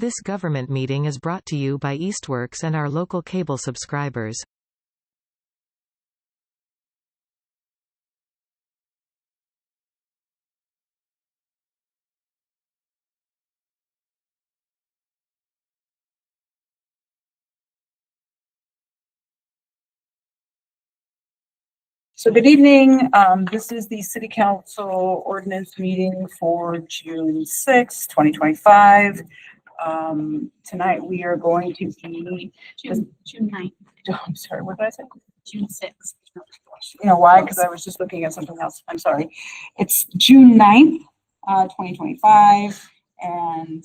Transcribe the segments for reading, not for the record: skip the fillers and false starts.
This government meeting is brought to you by Eastworks and our local cable subscribers. So good evening. This is the City Council Ordinance meeting for June 6, 2025. Tonight we are going to be June 9th. Oh, I'm sorry, what did I say? June 6th. You know why? Because I was just looking at something else. I'm sorry. It's June 9th, 2025. And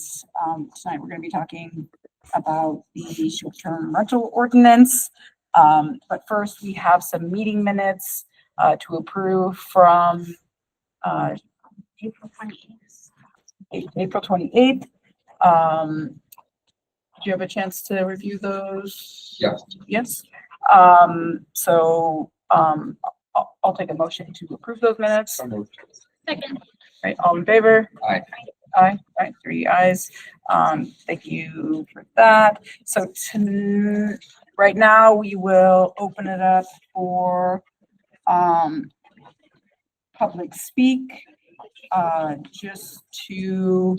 tonight we're going to be talking about the short-term rental ordinance. But first we have some meeting minutes to approve from April 28th. April 28th. Do you have a chance to review those? Yes. Yes. I'll take a motion to approve those minutes. Second. Right, all in favor? Aye. Aye, right, 3 ayes. Thank you for that. So right now we will open it up for public speak, just to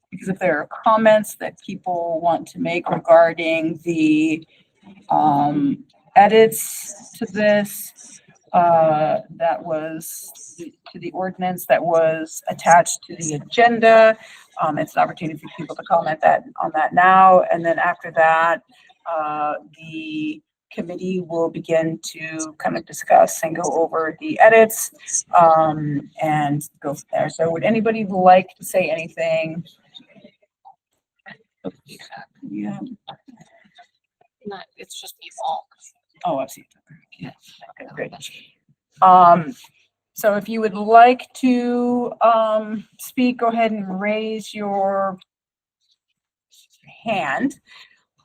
because if there are comments that people want to make regarding the edits to this, that was to the ordinance that was attached to the agenda. It's an opportunity for people to comment on that now, and then after that, the committee will begin to kind of discuss and go over the edits and go from there. So would anybody like to say anything? Yeah. No, it's just people. Oh, I've seen it. Yeah. Okay, great. So if you would like to speak, go ahead and raise your hand.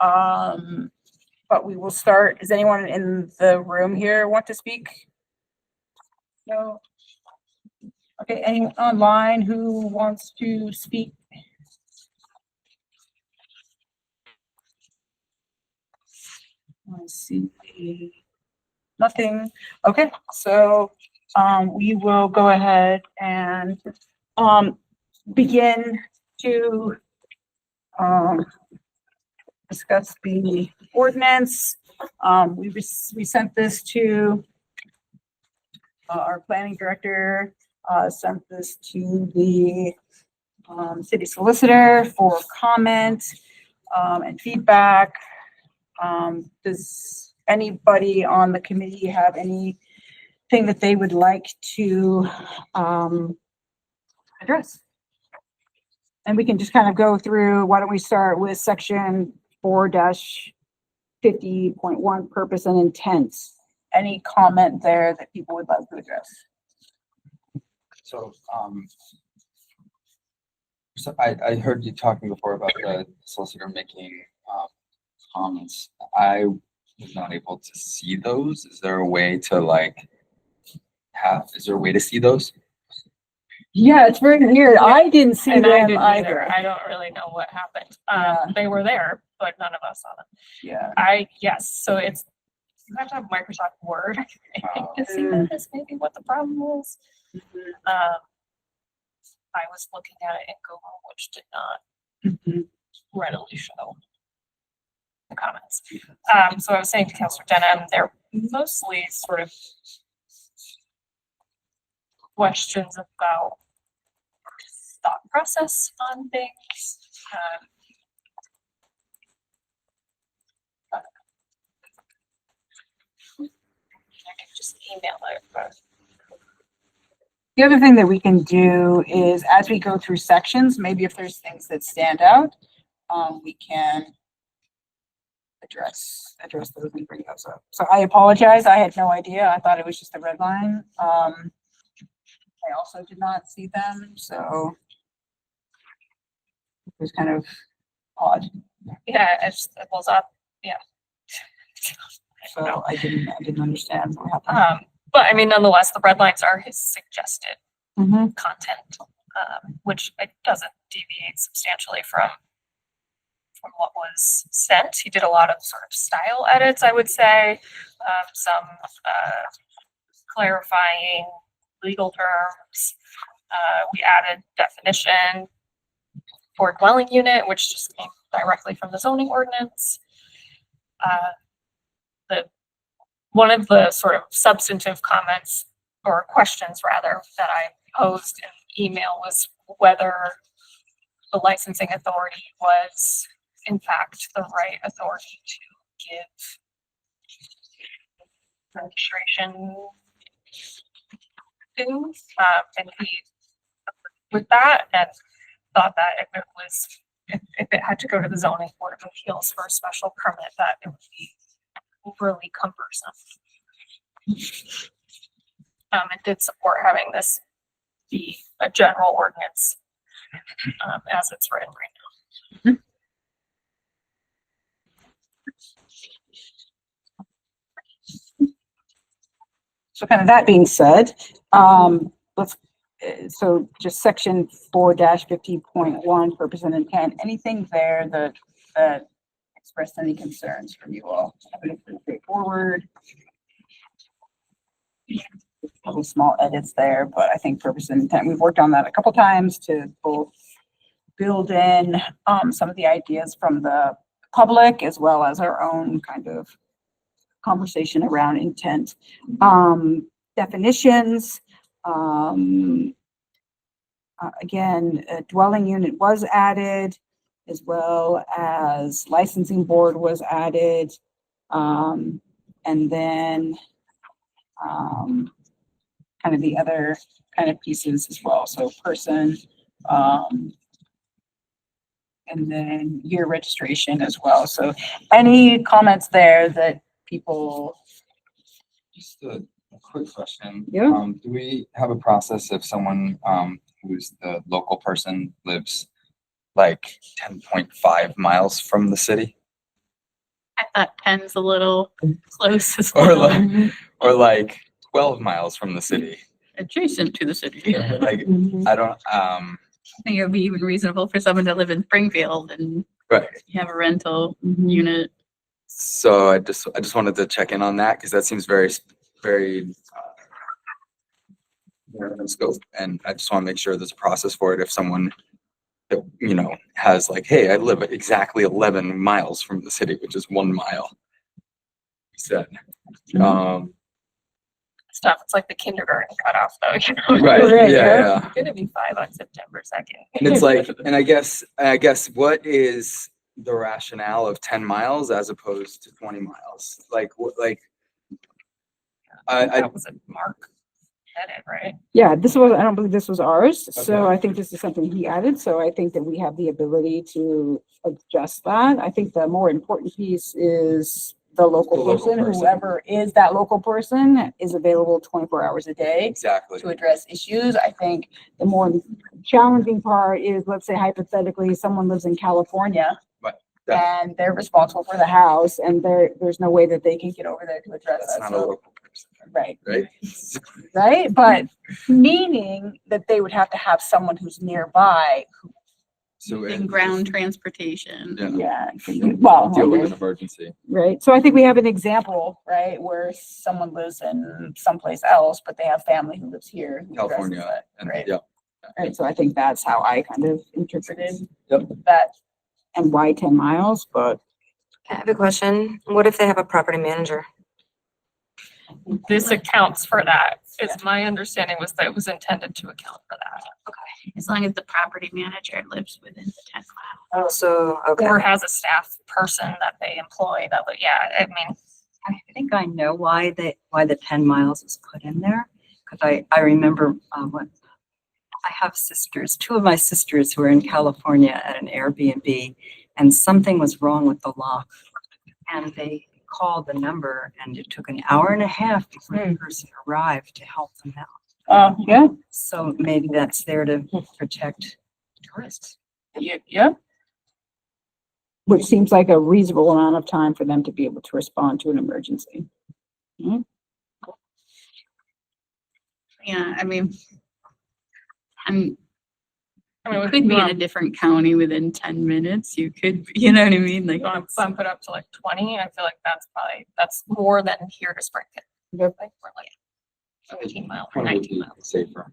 But we will start. Does anyone in the room here want to speak? No. Okay, anyone online who wants to speak? I see nothing. Okay, so we will go ahead and begin to discuss the ordinance. We sent this to our planning director, sent this to the city solicitor for comment and feedback. Does anybody on the committee have anything that they would like to address? And we can just kind of go through. Why don't we start with section 4-50.1, purpose and intent? Any comment there that people would like to address? So, I heard you talking before about the solicitor making comments. I was not able to see those. Is there a way to is there a way to see those? Yeah, it's very weird. Yeah. I didn't see And I them didn't either. either. I don't really know what happened. Yeah. They were there, but none of us saw them. Yeah. Yes, so you have to have Microsoft Word, I think, to see that is maybe what the problem was. I was looking at it in Google, which did not readily show the comments. So I was saying to Councilor Denham, they're mostly sort of questions about thought process on things. I can just email it. But The other thing that we can do is, as we go through sections, maybe if there's things that stand out, we can address those and bring those up. So I apologize. I had no idea. I thought it was just a red line. I also did not see them, so it was kind of odd. yeah, it was up. Yeah. So I didn't understand what happened. But I mean, nonetheless, the red lines are his suggested Mhm. content. which it doesn't deviate substantially from what was sent. He did a lot of sort of style edits, I would say, some clarifying legal terms. We added definition for dwelling unit, which just came directly from the zoning ordinance. One of the sort of substantive comments or questions rather that I posed in the email was whether the licensing authority was in fact the right authority to give registration to, and he with that and thought that if it was, if it had to go to the zoning board of appeals for a special permit, that it would be overly cumbersome. It did support having this be a general ordinance, as it's written right now. So kind of that being said, so just section 4-50.1, purpose and intent, anything there that expressed any concerns from you all? Pretty straightforward. Couple small edits there, but I think purpose and intent, we've worked on that a couple times to both build in some of the ideas from the public as well as our own kind of conversation around intent. Definitions, again, a dwelling unit was added, as well as licensing board was added, and then kind of the other kind of pieces as well. So person, and then year registration as well. So any comments there that people? Just a quick question. Yeah. Do we have a process if someone who's the local person lives like 10.5 miles from the city? I thought 10's a little close as Or well. like 12 miles from the city? Adjacent to the city. Like, I don't, I think it would be even reasonable for someone to live in Springfield and right. have a rental unit. So I just wanted to check in on that because that seems very in scope, and I just want to make sure there's a process for it if someone that, you know, has like, hey, I live exactly 11 miles from the city, which is 1 mile. He said. Stuff, it's like the kindergarten cutoff though, you know? Right. Yeah. It's gonna be 5 on September 2nd. And it's like, and I guess what is the rationale of 10 miles as opposed to 20 miles? Like, what, like, That was a Mark edit, right? Yeah, I don't believe this was ours. So Okay. I think this is something he added. So I think that we have the ability to adjust that. I think the more important piece is the local person, whoever is that local person is available 24 hours a day exactly. to address issues. I think the more challenging part is, let's say hypothetically, someone lives in California. Right. And they're responsible for the house and there's no way that they can get over there to address That's that. not a So, local person, right. right? Right? But meaning that they would have to have someone who's nearby who, So In ground transportation. yeah, well, deal with an emergency. right? So I think we have an example, right, where someone lives in someplace else, but they have family who lives here. who addresses California, it, and right? yeah. Right, so I think that's how I kind of interpreted Yep. that and why 10 miles, but I have a question. What if they have a property manager? This accounts for that, is my understanding was that it was intended to account for that. As long as the property manager lives within the 10 miles. Oh, so, okay. Or has a staff person that they employ that, would- yeah, I mean, I think I know why the 10 miles was put in there. Because I remember when I have sisters, 2 of my sisters who are in California at an Airbnb, and something was wrong with the lock. And they called the number and it took an hour and a half before the person arrived to help them out. yeah, So maybe that's there to protect tourists. yeah. Which seems like a reasonable amount of time for them to be able to respond to an emergency. Yeah, I mean, I'm I mean, You we could be in a bump different county within 10 minutes. You could, you know what I mean? Like, it's- bump it up to like 20. I feel like that's more than here to Springfield. Yep. Like we're like 17 miles or 20 would 19 be miles. safer.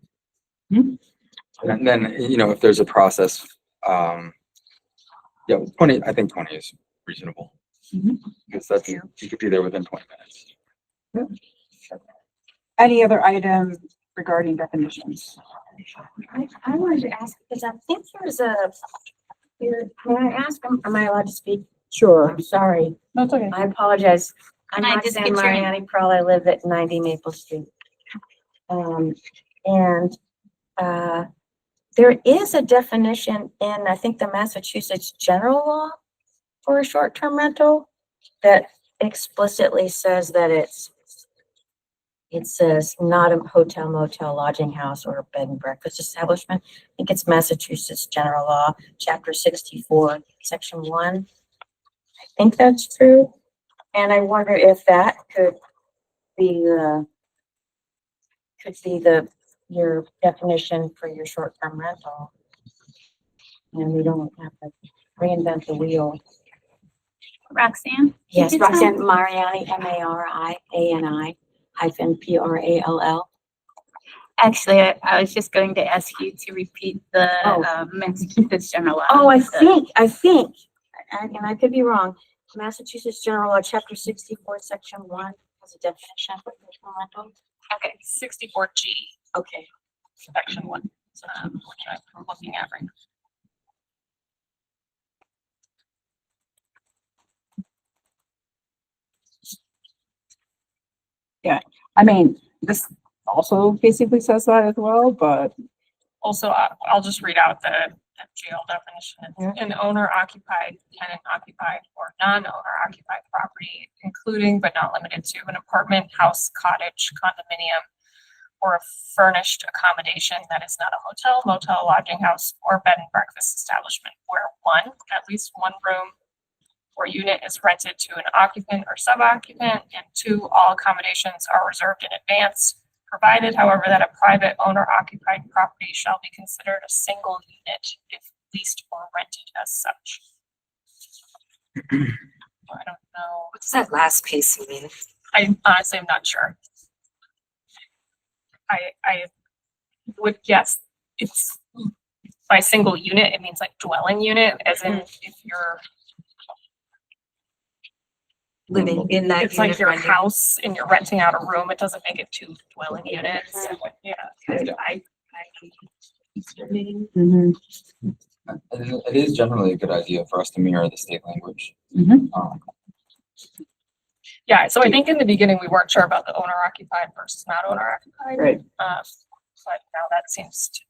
Hmm. And then, if there's a process, yeah, 20, I think 20 is reasonable. Mhm. Because that's, you could be there within 20 minutes. Any other item regarding definitions? I wanted to ask, because I think there's may I ask, am I allowed to speak? Sure. I'm sorry, No, it's okay. I apologize. I'm Can I not just Sam get your- Mariani Pearl, I live at 90 Maple Street. And there is a definition in, I think, the Massachusetts general law for a short-term rental that explicitly says that it says not a hotel, motel, lodging house, or a bed and breakfast establishment. I think it's Massachusetts general law, chapter 64, section 1. I think that's true. And I wonder if that could be your definition for your short-term rental. And we don't have to reinvent the wheel. Roxanne? Yes, It's not- Roxanne Mariani, Mariani -Prall. Actually, I was just going to ask you to repeat the Oh. Massachusetts general law. Oh, I think, and I could be wrong, Massachusetts General Law, Chapter 64, Section 1 has a definition for short-term rental. Okay, 64G, Okay. section 1, which I'm looking at right now. I mean, this also basically says that as well, but Also, I'll just read out the jail definition. It's an owner occupied, tenant occupied, or non-owner occupied property, including but not limited to an apartment, house, cottage, condominium, or a furnished accommodation that is not a hotel, motel, lodging house, or bed and breakfast establishment where one, at least one room or unit is rented to an occupant or suboccupant, and two, all accommodations are reserved in advance, provided, however, that a private owner-occupied property shall be considered a single unit if leased or rented as such. I don't know. What does that last piece mean? I honestly am not sure. I would guess it's by single unit, it means like dwelling unit, as in if you're, Living in that it's like unit your renting. house and you're renting out a room, it doesn't make it two dwelling units. Yeah. Mhm. It is generally a good idea for us to mirror the state language. Mhm. Yeah, so I think in the beginning, we weren't sure about the owner occupied versus not owner occupied. Right. But now that seems to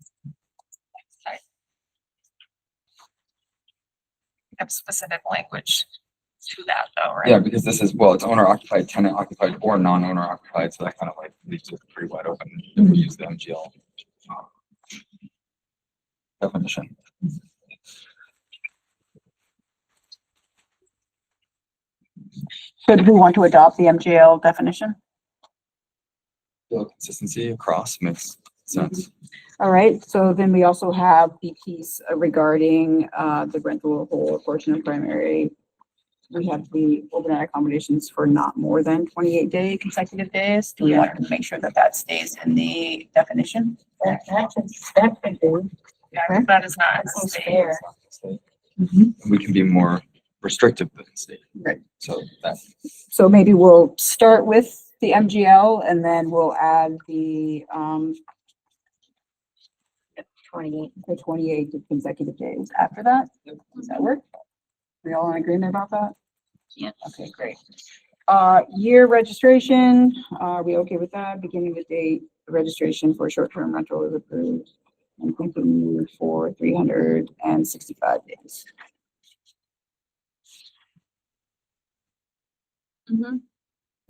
have specific language to that though, right? Yeah, because this is, well, it's owner occupied, tenant occupied, or non-owner occupied, so that kind of like leaves it pretty wide open if we use the MGL definition. So do we want to adopt the MGL definition? The consistency across makes sense. All right, so then we also have the piece regarding the rental of whole or portion of primary. We have the overnight accommodations for not more than 28 consecutive days. Do we want to make sure that that stays in the definition? That could do. Yeah, that is not. That seems state. fair. We can be more restrictive than the state. Right. So that, So maybe we'll start with the MGL and then we'll add the 28 consecutive days after that. Does that work? We all in agreement about that? Yeah. Okay, great. Year registration, are we okay with that? Beginning with date, registration for short-term rental is approved and continued for 365 days.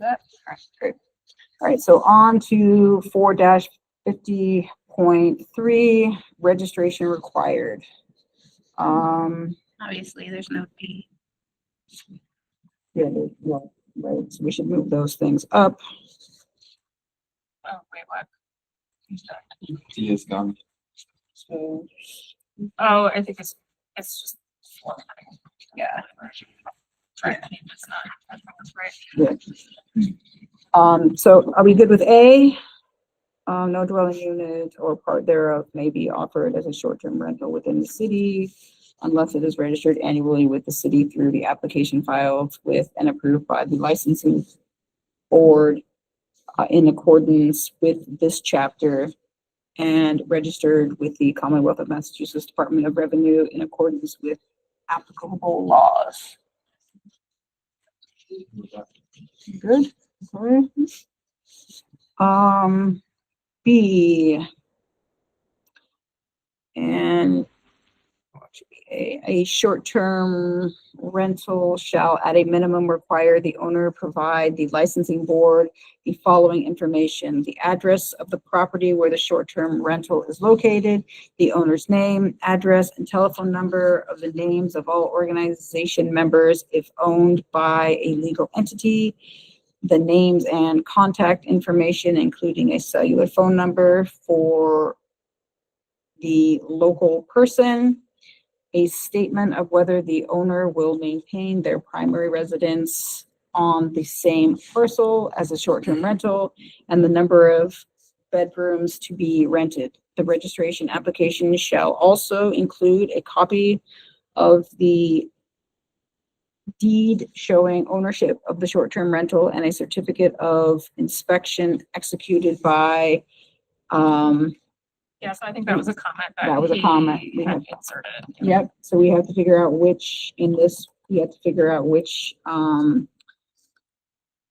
That, all right, great. All right, so on to 4-50.3, registration required. Obviously, there's no fee. Yeah, well, right, so we should move those things up. Oh, wait, what? D is gone. So Oh, I think it's just formatting. Yeah. Right, I mean, it's not, I think it's right. So are we good with A? No dwelling unit or part thereof may be offered as a short-term rental within the city unless it is registered annually with the city through the application filed with and approved by the licensing board in accordance with this chapter and registered with the Commonwealth of Massachusetts Department of Revenue in accordance with applicable laws. Good. Okay. B. And a short-term rental shall at a minimum require the owner provide the licensing board the following information: the address of the property where the short-term rental is located, the owner's name, address, and telephone number of the names of all organization members if owned by a legal entity, the names and contact information, including a cellular phone number for the local person, a statement of whether the owner will maintain their primary residence on the same parcel as a short-term rental, and the number of bedrooms to be rented. The registration application shall also include a copy of the deed showing ownership of the short-term rental and a certificate of inspection executed by, Yeah, so I think that was a comment That was a he comment. We had had- inserted. yep, so we have to figure out which, in this, we have to figure out which,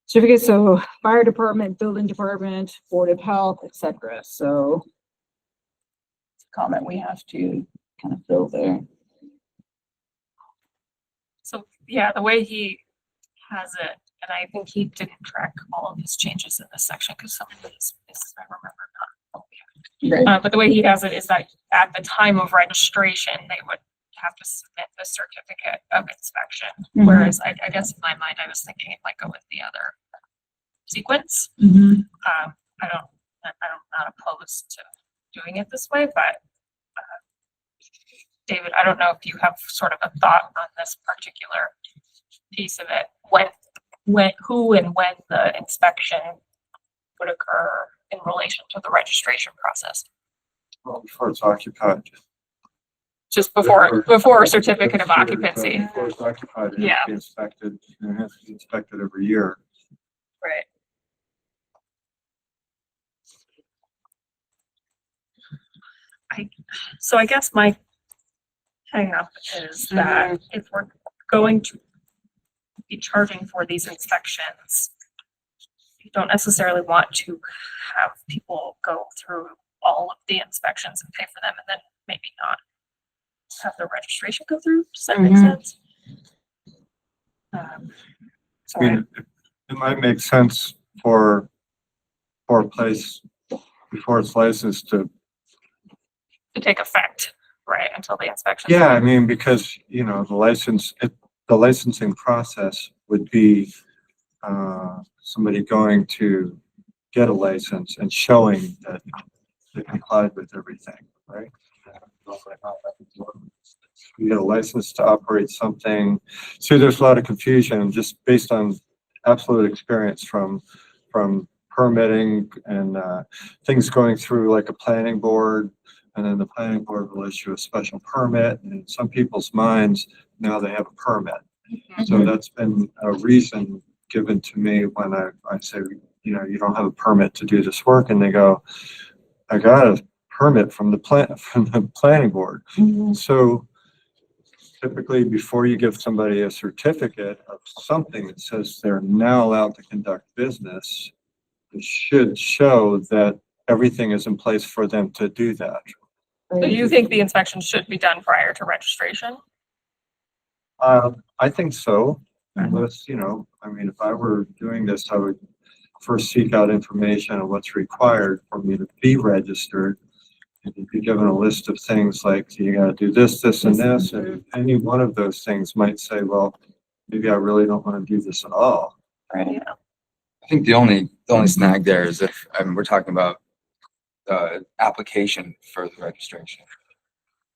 certificate, so fire department, building department, board of health, etc. So it's a comment we have to kind of fill there. So, yeah, the way he has it, and I think he didn't track all of his changes in this section, because some of these, I remember not. Right. But the way he has it is that at the time of registration, they would have to submit the certificate of inspection. Mhm. Whereas I guess in my mind, I was thinking it might go with the other sequence. Mhm. I'm not opposed to doing it this way, but David, I don't know if you have sort of a thought on this particular piece of it, who and when the inspection would occur in relation to the registration process, Well, before it's occupied. just before a certificate of occupancy. Before it's occupied, it has Yeah. to be inspected, and it has to be inspected every year. Right. So I guess my hang up is that if we're going to be charging for these inspections, you don't necessarily want to have people go through all of the inspections and pay for them and then maybe not have the registration go through. Does that make sense? I Sorry. mean, it might make sense for a place before it's licensed to, To take effect, right, until the inspection. yeah, I mean, because, you know, the licensing process would be somebody going to get a license and showing that they complied with everything, right? You get a license to operate something. See, there's a lot of confusion just based on absolute experience from permitting and things going through like a planning board, and then the planning board will issue a special permit, and in some people's minds, now they have a permit. So that's been a reason given to me when I say, you know, you don't have a permit to do this work, and they go, I got a permit from the planning board. So typically, before you give somebody a certificate of something that says they're now allowed to conduct business, it should show that everything is in place for them to do that. So you think the inspection should be done prior to registration? I think so, unless, you know, I mean, if I were doing this, I would first seek out information on what's required for me to be registered. And you'd be given a list of things like, you gotta do this, this, and this, and any one of those things might say, well, maybe I really don't wanna do this at all. Right. Yeah. I think the only snag there is if, I mean, we're talking about the application for the registration.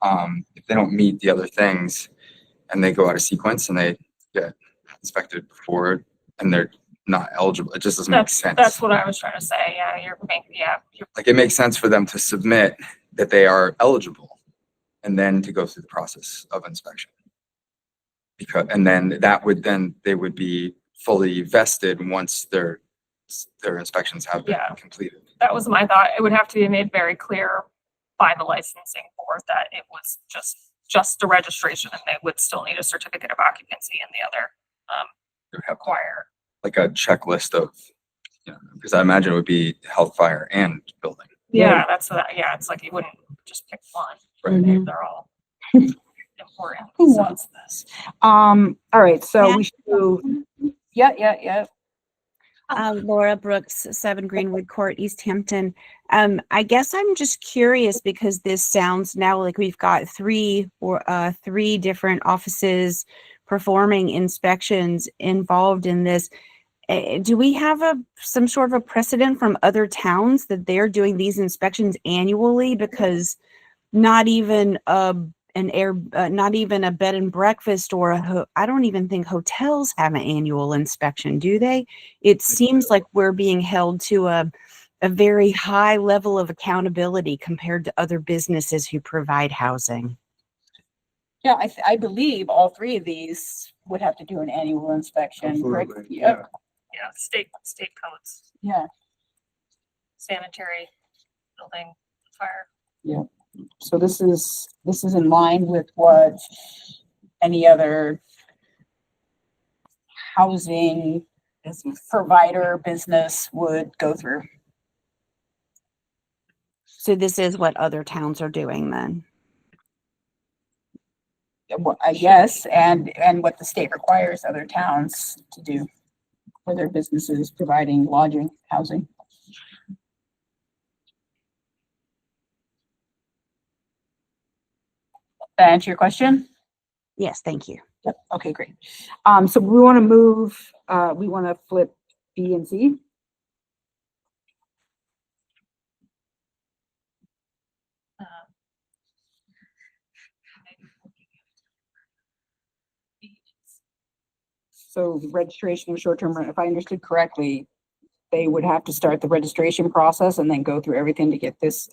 if they don't meet the other things and they go out of sequence and they get inspected before and they're not eligible, it just doesn't make sense. That's what I was trying to say. Yeah, you're Like, it makes sense for them to submit that they are eligible and then to go through the process of inspection. Because, and then they would be fully vested once their inspections have been Yeah. completed. that was my thought. It would have to be made very clear by the licensing board that it was just a registration and they would still need a certificate of occupancy and the other They would have require. like a checklist of, because I imagine it would be health, fire, and building. Yeah, yeah, it's like you wouldn't just pick one. Mhm. They're all important. Who so. wants this? All right, so Yeah. we should do, yeah. Laura Brooks, 7 Greenwood Court, Easthampton. I guess I'm just curious because this sounds now like we've got three different offices performing inspections involved in this. Do we have some sort of a precedent from other towns that they're doing these inspections annually? Because not even not even a bed and breakfast or I don't even think hotels have an annual inspection, do they? It seems like we're being held to a very high level of accountability compared to other businesses who provide housing. Yeah, I believe all three of these would have to do an annual inspection, correct? Absolutely, Yep, Yeah, state codes, yeah. sanitary, building, fire. So this is in line with what any other housing provider business would go through. So this is what other towns are doing then. I guess, and what the state requires other towns to do for their businesses providing lodging, housing. That answer your question? Yes, thank you. Yep. Okay, great. So we want to move, we want to flip B and C. So the registration of short-term rent, if I understood correctly, they would have to start the registration process and then go through everything to get this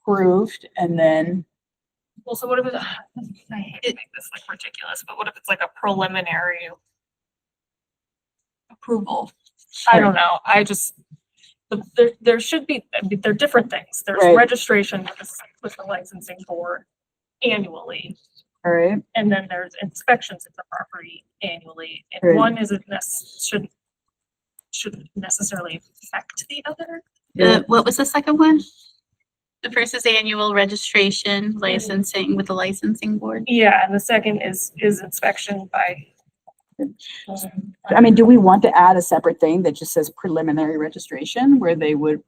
approved and then. Well, so what if I hate to make this like ridiculous, but what if it's like a preliminary approval? I don't know. There should be, I mean, they're different things. There's Right. registration with the licensing board annually. All right. And then there's inspections of the property annually. And Right. one shouldn't necessarily affect the other. What was the second one? The first is annual registration, licensing with the licensing board. Yeah, and the second is inspection by. I mean, do we want to add a separate thing that just says preliminary registration where they would?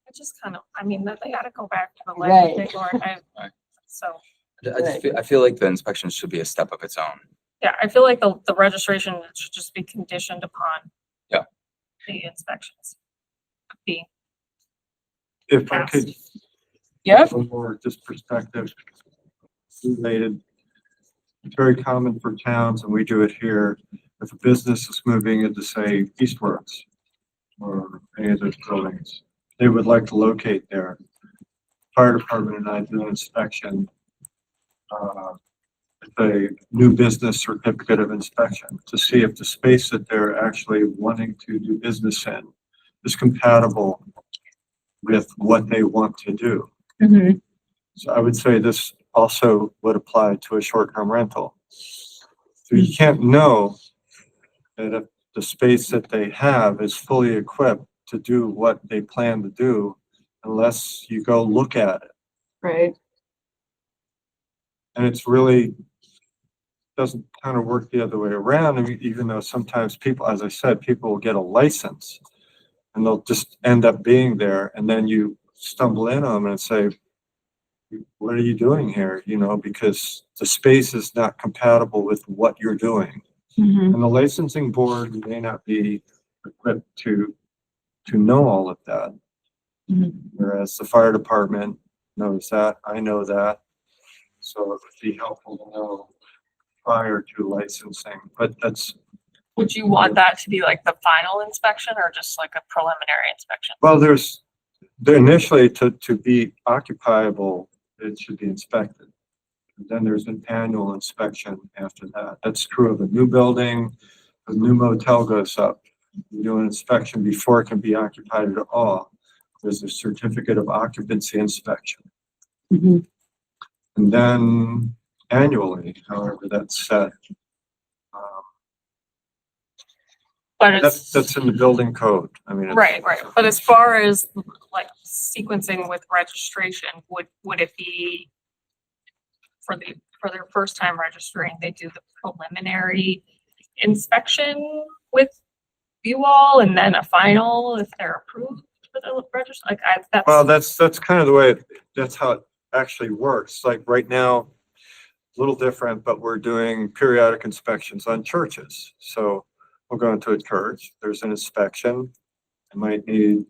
It just kind of, I mean, they gotta go back to the Right. licensing board. Right. So, I feel like the inspection should be a step of its own. yeah, I feel like the registration should just be conditioned upon. Yeah. The inspections. Being If I could. Yep. One more just perspective related. It's very common for towns, and we do it here, if a business is moving into, say, Eastworks or any of those buildings, they would like to locate there. Fire department and I do an inspection, a new business certificate of inspection to see if the space that they're actually wanting to do business in is compatible with what they want to do. Mm-hmm. So I would say this also would apply to a short-term rental. So you can't know that if the space that they have is fully equipped to do what they plan to do unless you go look at it. Right. And it's really doesn't kind of work the other way around. I mean, even though sometimes people, as I said, people will get a license and they'll just end up being there, and then you stumble in on them and say, what are you doing here? You know, because the space is not compatible with what you're doing. Mm-hmm. And the licensing board may not be equipped to know all of that. Mhm. Whereas the fire department knows that, I know that. So it would be helpful to know prior to licensing, but that's, Would you want that to be like the final inspection or just like a preliminary inspection? well, initially to be occupiable, it should be inspected. Then there's an annual inspection after that. That's true of a new building. A new motel goes up. You do an inspection before it can be occupied at all. There's a certificate of occupancy inspection. Mhm. And then annually, however that's set. But it's, That's in the building code. I mean, right. But as far as like sequencing with registration, would it be for their first time registering, they do the preliminary inspection with you all and then a final if they're approved for the register? Like well, that's kind of the way, that's how it actually works. Like right now, a little different, but we're doing periodic inspections on churches. So we'll go into a church, there's an inspection. I might need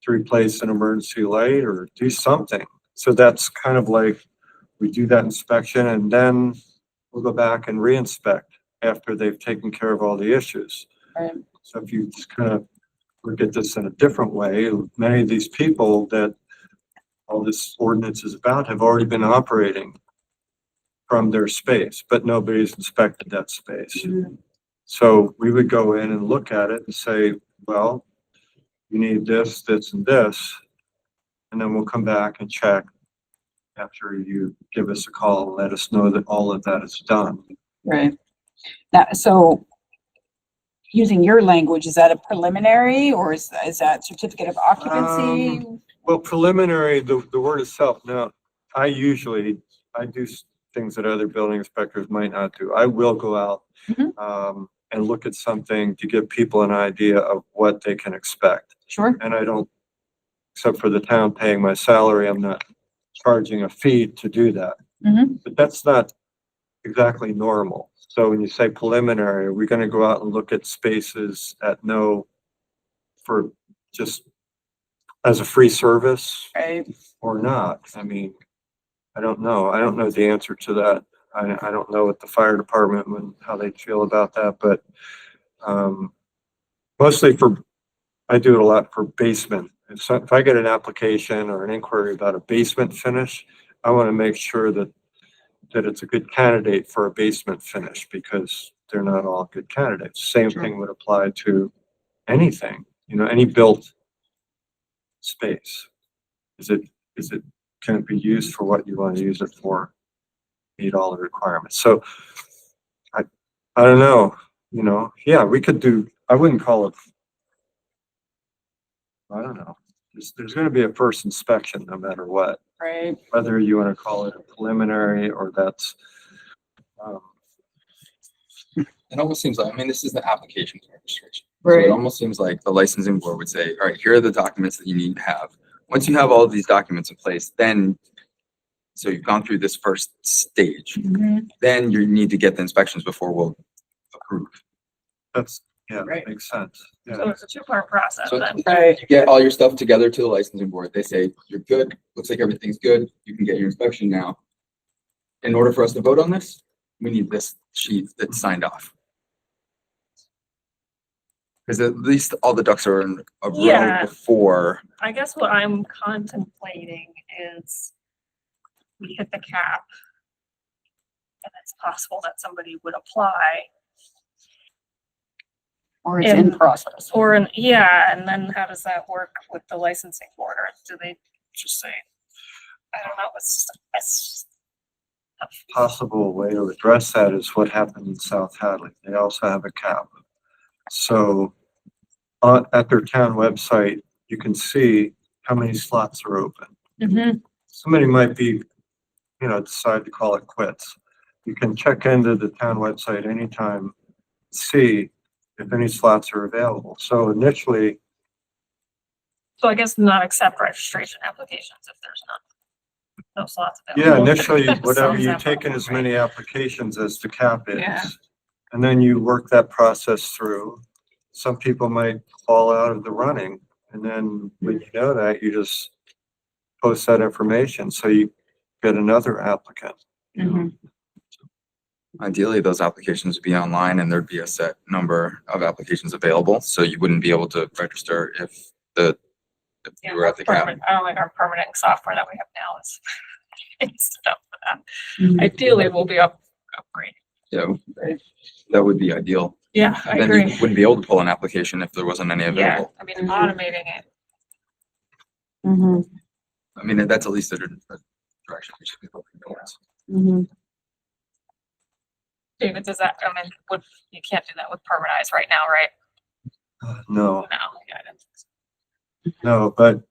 to replace an emergency light or do something. So that's kind of like, we do that inspection and then we'll go back and re-inspect after they've taken care of all the issues. Right. So if you just kind of look at this in a different way, many of these people that all this ordinance is about have already been operating from their space, but nobody's inspected that space. Mhm. So we would go in and look at it and say, well, you need this, this, and this. And then we'll come back and check after you give us a call and let us know that all of that is done. Right. Now, so using your language, is that a preliminary or is that certificate of occupancy? Well, preliminary, the word itself. Now, I do things that other building inspectors might not do. I will go out and look at something to give people an idea of what they can expect. Sure. And I don't, except for the town paying my salary, I'm not charging a fee to do that. Mhm. But that's not exactly normal. So when you say preliminary, are we going to go out and look at spaces at for just as a free service Right. or not? I mean, I don't know. I don't know the answer to that. I don't know what the fire department and how they feel about that, but mostly I do it a lot for basement. If I get an application or an inquiry about a basement finish, I want to make sure that it's a good candidate for a basement finish because they're not all good candidates. Same thing would apply to anything, any built space. Can it be used for what you want to use it for? Meet all the requirements. So I don't know, yeah, we could do, I wouldn't call it, I don't know. There's going to be a first inspection no matter what. Right. Whether you want to call it a preliminary or that's. It almost seems like, I mean, this is the application for registration. Right. So it almost seems like the licensing board would say, all right, here are the documents that you need to have. Once you have all of these documents in place, then, so you've gone through this first stage, then you need to get the inspections before we'll approve. Yeah, Right. that makes sense. So Yeah. it's a two-part process So then. Right. you get all your stuff together to the licensing board. They say, you're good. Looks like everything's good. You can get your inspection now. In order for us to vote on this, we need this sheet that's signed off. Because at least all the ducks are in a row Yeah. before. I guess what I'm contemplating is we hit the cap. And it's possible that somebody would apply Or it's in process. and then how does that work with the licensing board? Or do they just say, I don't know, it's Possible way to address that is what happened in South Hadley. They also have a cap. So at their town website, you can see how many slots are open. Somebody might be, decide to call it quits. You can check into the town website anytime, see if any slots are available. So initially, So I guess not accept registration applications if there's no slots available. yeah, initially, whatever you Sounds take in as many applications as the cap Yeah. is. And then you work that process through. Some people might fall out of the running. And then when you know that, you just post that information, so you get another applicant. you know. Mhm. Ideally, those applications would be online and there'd be a set number of applications available, so you wouldn't be able to register if if you were at the cap. I don't like our permitting software that we have now is it's up for that. Mhm. Ideally, we'll be upgraded. Yeah, that would be ideal. Yeah, I Then agree. you wouldn't be able to pull an application if there wasn't any Yeah, available. I mean, Mhm. automating it. Mhm. I mean, that's at least a direction we should be looking towards. Mhm. David, does that, I mean, you can't do that with Permatize right now, right? No, No, yeah, I don't think so. no, but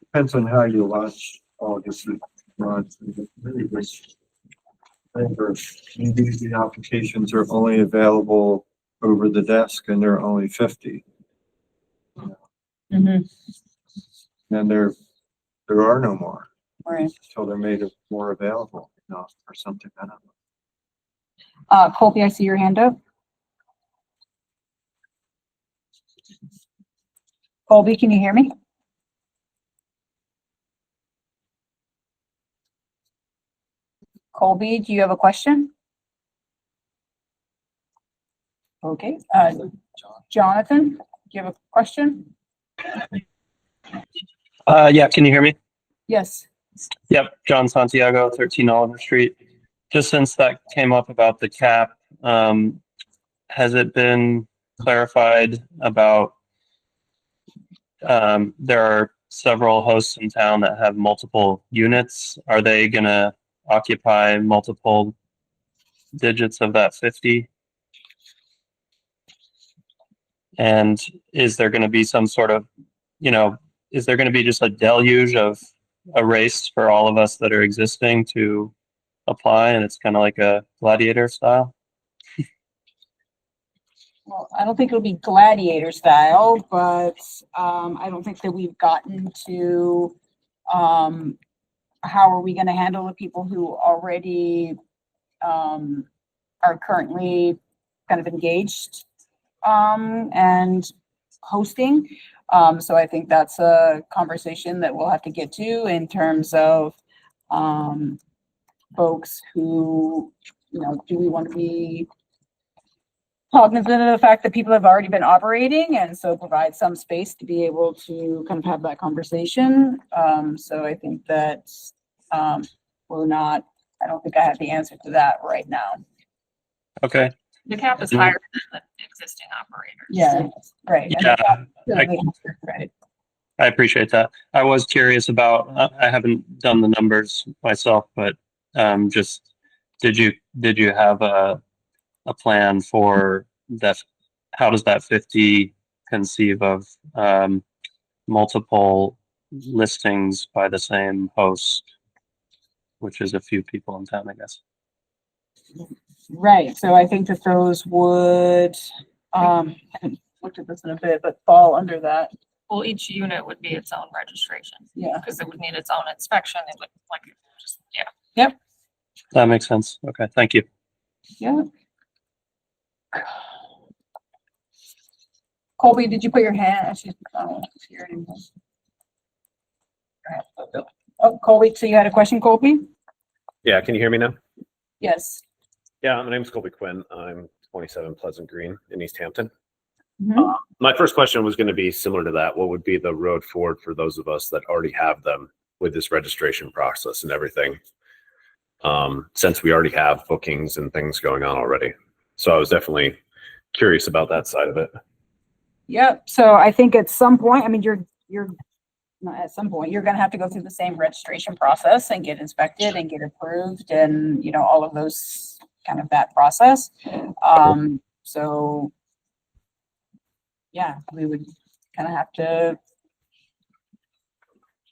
depends on how you launch all this. Maybe the applications are only available over the desk and they're only 50. Mhm. And there are no more Right. until they're made more available, or something. I don't know. Colby, I see your hand up. Colby, can you hear me? Colby, do you have a question? Okay, Jonathan, do you have a question? Yeah, can you hear me? Yes. Yep, John Santiago, 13 Oliver Street. Just since that came up about the cap, has it been clarified about, there are several hosts in town that have multiple units. Are they gonna occupy multiple digits of that 50? And is there gonna be some sort of, is there gonna be just a deluge of a race for all of us that are existing to apply, and it's kind of like a gladiator style? Well, I don't think it'll be gladiator style, but I don't think that we've gotten to how are we going to handle the people who already are currently kind of engaged and hosting. So I think that's a conversation that we'll have to get to in terms of folks who, do we want to be cognizant of the fact that people have already been operating and so provide some space to be able to kind of have that conversation. So I think that I don't think I have the answer to that right now. Okay. The cap is higher than the existing operators. Yeah, right. Right. I appreciate that. I was curious about, I haven't done the numbers myself, but just did you have a plan for that? How does that 50 conceive of multiple listings by the same host, which is a few people in town, I guess? Right. So I think that those would, I haven't looked at this in a bit, but fall under that. Well, each unit would be its own registration. Yeah. Because it would need its own inspection. It would yeah. Yep. That makes sense. Okay, thank you. Yeah. Colby, did you put your hand? She's not here anymore. Oh, Colby, so you had a question, Colby? Yeah, can you hear me now? Yes. Yeah, my name's Colby Quinn. I'm 27 Pleasant Green in Easthampton. Mhm. My first question was going to be similar to that. What would be the road forward for those of us that already have them with this registration process and everything? Since we already have bookings and things going on already. So I was definitely curious about that side of it. Yep. So I think at some point, I mean, you're not at some point, you're going to have to go through the same registration process and get inspected and get approved and, all of those kind of that process. So yeah, we would kind of have to,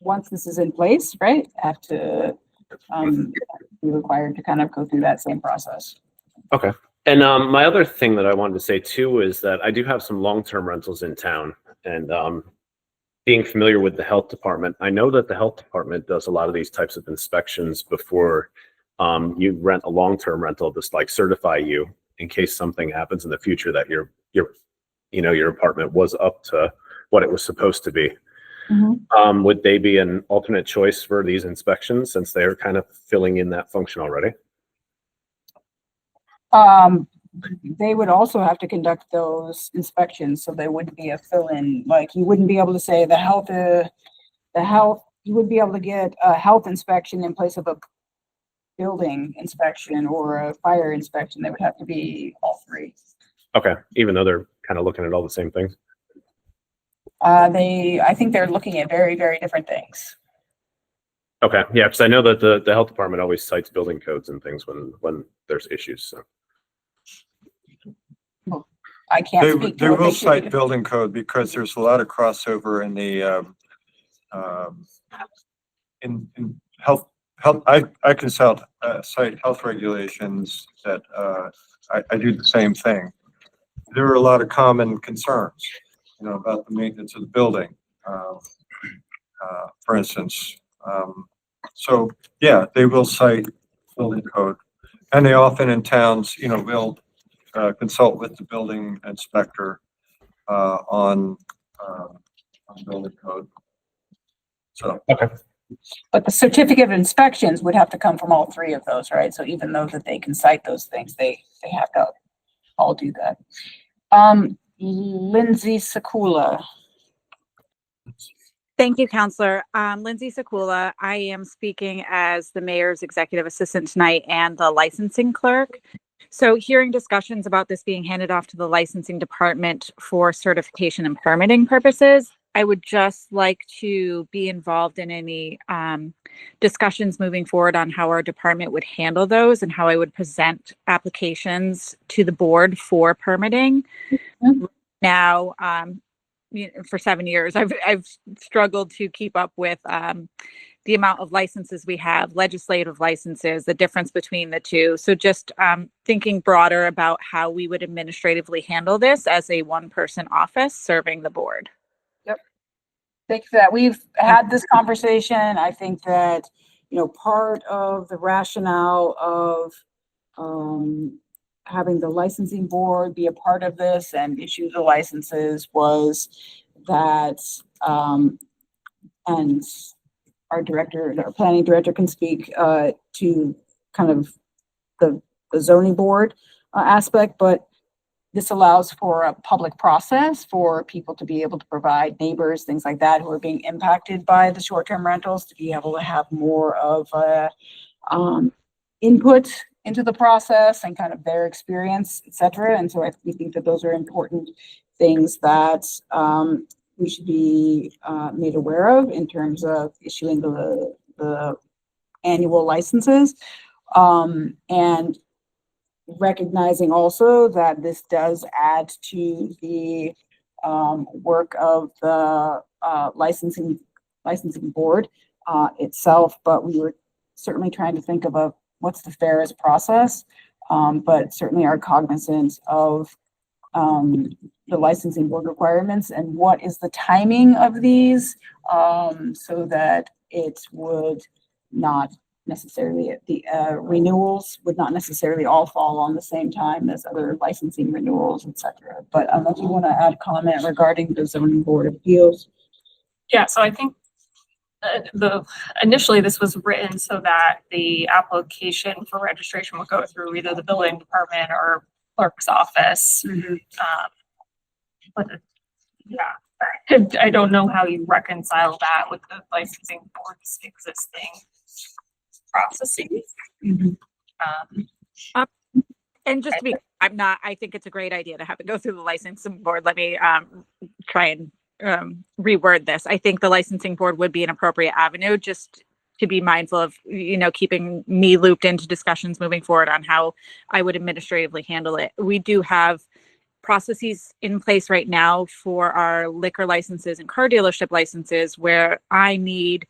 once this is in place, right, have to be required to kind of go through that same process. Okay. And my other thing that I wanted to say too is that I do have some long-term rentals in town, and being familiar with the health department, I know that the health department does a lot of these types of inspections before you rent a long-term rental, just like certify you in case something happens in the future that your apartment was up to what it was supposed to be. Would they be an alternate choice for these inspections since they're kind of filling in that function already? They would also have to conduct those inspections, so they wouldn't be a fill-in, like, you wouldn't be able to say you would be able to get a health inspection in place of a building inspection or a fire inspection. They would have to be all three. Okay, even though they're kind of looking at all the same things. I think they're looking at very, very different things. Okay, yeah, because I know that the health department always cites building codes and things when there's issues. So I can't speak to They what will they should cite do. building code because there's a lot of crossover in the, in health, I can cite health regulations that, I do the same thing. There are a lot of common concerns, about the maintenance of the building, for instance. So yeah, they will cite building code, and they often in towns, will consult with the building inspector on building code. So okay, But the certificate of inspections would have to come from all three of those, right? So even though that they can cite those things, they have to all do that. Lindsay Sakula. Thank you, Counselor. Lindsay Sakula. I am speaking as the mayor's executive assistant tonight and the licensing clerk. So hearing discussions about this being handed off to the licensing department for certification and permitting purposes, I would just like to be involved in any discussions moving forward on how our department would handle those and how I would present applications to the board for permitting. Now, for 7 years, I've struggled to keep up with the amount of licenses we have, legislative licenses, the difference between the two. So just thinking broader about how we would administratively handle this as a one-person office serving the board. Yep. Thank you for that. We've had this conversation. I think that, part of the rationale of having the licensing board be a part of this and issue the licenses was that, and our planning director can speak to kind of the zoning board aspect, but this allows for a public process for people to be able to provide neighbors, things like that, who are being impacted by the short-term rentals, to be able to have more of a input into the process and kind of their experience, et cetera. And so we think that those are important things that we should be made aware of in terms of issuing the annual licenses, and recognizing also that this does add to the work of the licensing board itself. But we were certainly trying to think of what's the fairest process, but certainly are cognizant of the licensing board requirements and what is the timing of these, so that it would not necessarily, the renewals would not necessarily all fall on the same time as other licensing renewals, et cetera. But unless you want to add comment regarding the zoning board of appeals. Yeah, so I think initially this was written so that the application for registration would go through either the building department or clerk's office. But yeah, I don't know how you reconcile that with the licensing board's existing processes. And just to be, I think it's a great idea to have it go through the licensing board. Let me try and reword this. I think the licensing board would be an appropriate avenue, just to be mindful of, keeping me looped into discussions moving forward on how I would administratively handle it. We do have processes in place right now for our liquor licenses and car dealership licenses where I need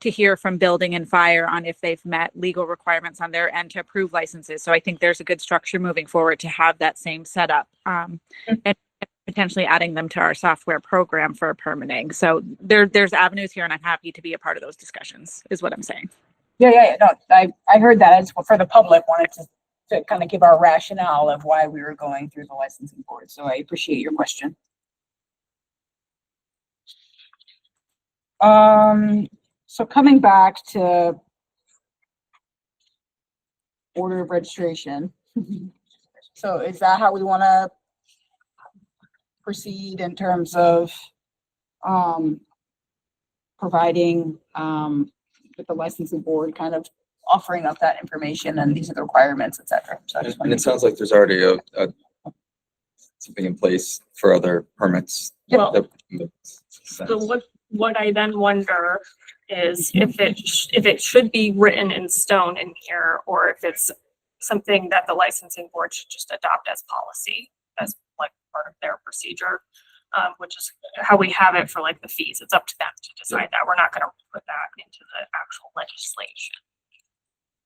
to hear from building and fire on if they've met legal requirements on their end to approve licenses. So I think there's a good structure moving forward to have that same setup, and potentially adding them to our software program for permitting. So there's avenues here, and I'm happy to be a part of those discussions, is what I'm saying. Yeah. No, I heard that. As for the public, wanted to kind of give our rationale of why we were going through the licensing board. So I appreciate your question. So coming back to order of registration. So is that how we want to proceed in terms of, providing, with the licensing board kind of offering up that information and these are the requirements, et cetera. So I just And it sounds like there's already a something in place for other permits. Well, that makes sense. so what I then wonder is if it should be written in stone in here, or if it's something that the licensing board should just adopt as policy, as like part of their procedure, which is how we have it for like the fees. It's up to them to decide that. We're not gonna put that into the actual legislation.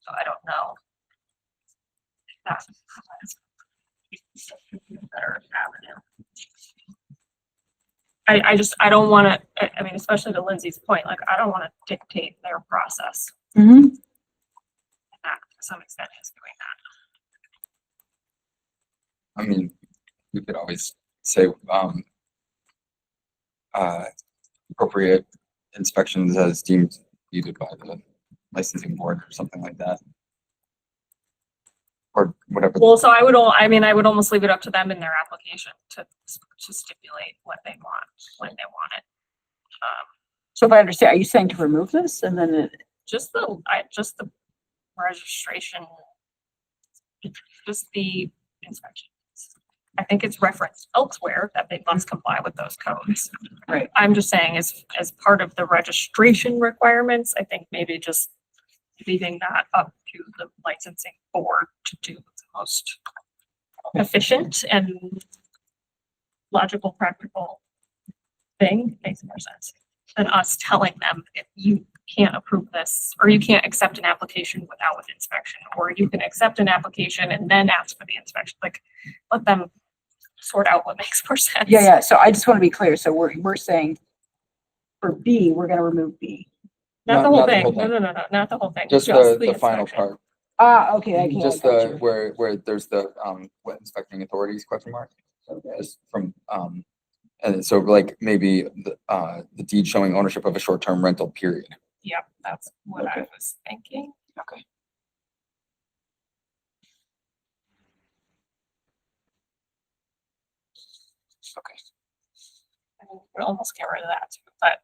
So I don't know. That's a better avenue. I don't want to, I mean, especially to Lindsay's point, like, I don't want to dictate their process. Mm-hmm. That to some extent is doing that. I mean, we could always say, appropriate inspections as deemed needed by the licensing board or something like that. Or whatever. Well, so I would almost leave it up to them in their application to stipulate what they want, when they want it. So if I understand, are you saying to remove this and then Just the registration, just the inspection. I think it's referenced elsewhere that they must comply with those codes. Right. I'm just saying as part of the registration requirements, I think maybe just leaving that up to the licensing board to do the most efficient and logical, practical thing makes more sense than us telling them if you can't approve this, or you can't accept an application without an inspection, or you can accept an application and then ask for the inspection. Like, let them sort out what makes more sense. yeah. So I just want to be clear. So we're saying for B, we're going to remove B. Not the whole Not the thing. whole No, thing. no, not the whole thing. Just the final inspection. part. Okay. Just I got the, you. where there's the, what inspecting authorities question mark. Just from, and so like maybe the deed showing ownership of a short-term rental period. Yep, that's what I was thinking. Okay. Okay. I mean, we'd almost get rid of that too, but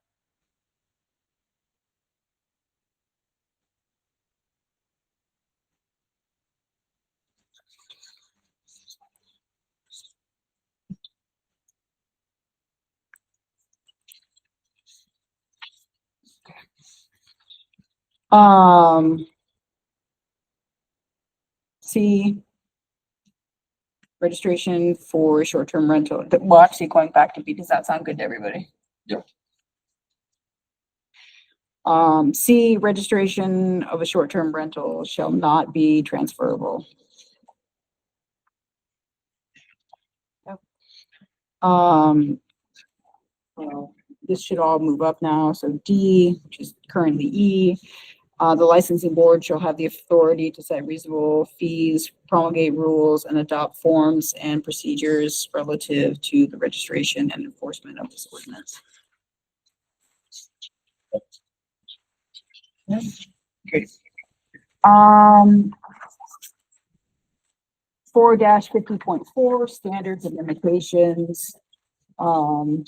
C, registration for short-term rental. Well, actually going back to B, does that sound good to everybody? Yep. C, registration of a short-term rental shall not be transferable. Well, this should all move up now. So D, which is currently E, the licensing board shall have the authority to set reasonable fees, promulgate rules, and adopt forms and procedures relative to the registration and enforcement of this ordinance. Okay. 4-50.4 standards and limitations. I'm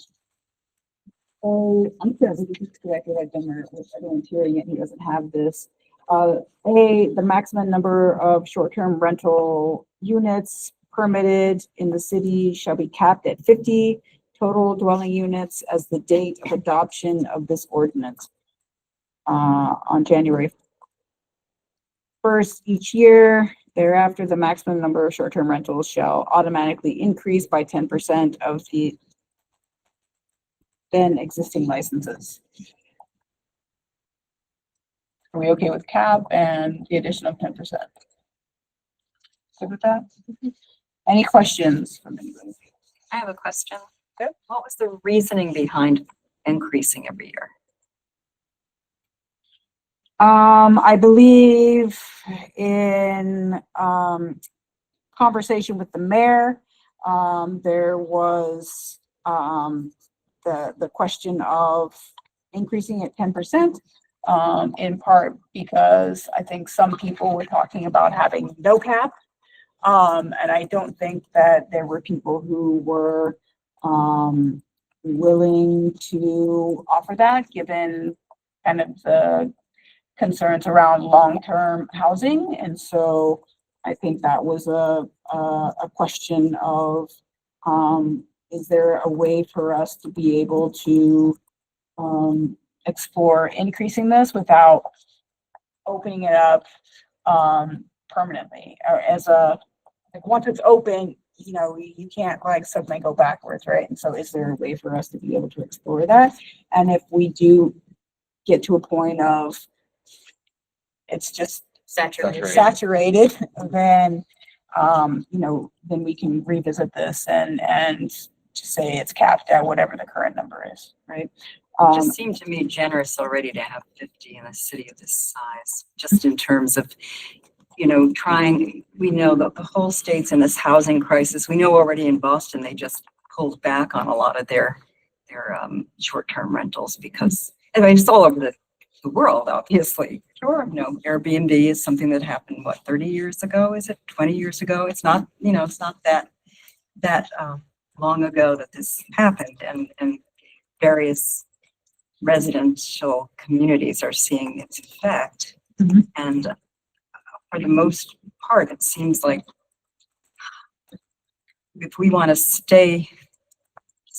sure this is correctly like them, if everyone's hearing it, he doesn't have this. A, the maximum number of short-term rental units permitted in the city shall be capped at 50 total dwelling units as the date of adoption of this ordinance on January 1st each year. Thereafter, the maximum number of short-term rentals shall automatically increase by 10% of the then existing licenses. Are we okay with cap and the addition of 10%? Good with that? Any questions from anybody? I have a question. What was the reasoning behind increasing every year? I believe in conversation with the mayor, there was the question of increasing it 10%, in part because I think some people were talking about having no cap. And I don't think that there were people who were willing to offer that, given kind of the concerns around long-term housing. And so I think that was a question of, is there a way for us to be able to explore increasing this without opening it up permanently, or as a, like, once it's open, you know, you can't like suddenly go backwards, right? And so is there a way for us to be able to explore that? And if we do get to a point of it's just saturated, then you know, then we can revisit this and just say it's capped at whatever the current number is, right? It just seemed to me generous already to have 50 in a city of this size, just in terms of, you know, trying, we know that the whole state's in this housing crisis. We know already in Boston, they just pulled back on a lot of their short-term rentals because, I mean, it's all over the world, obviously. Sure. You know, Airbnb is something that happened, what, 30 years ago? Is it 20 years ago? It's not, you know, it's not that long ago that this happened, and various residential communities are seeing its effect. And for the most part, it seems like if we want to stay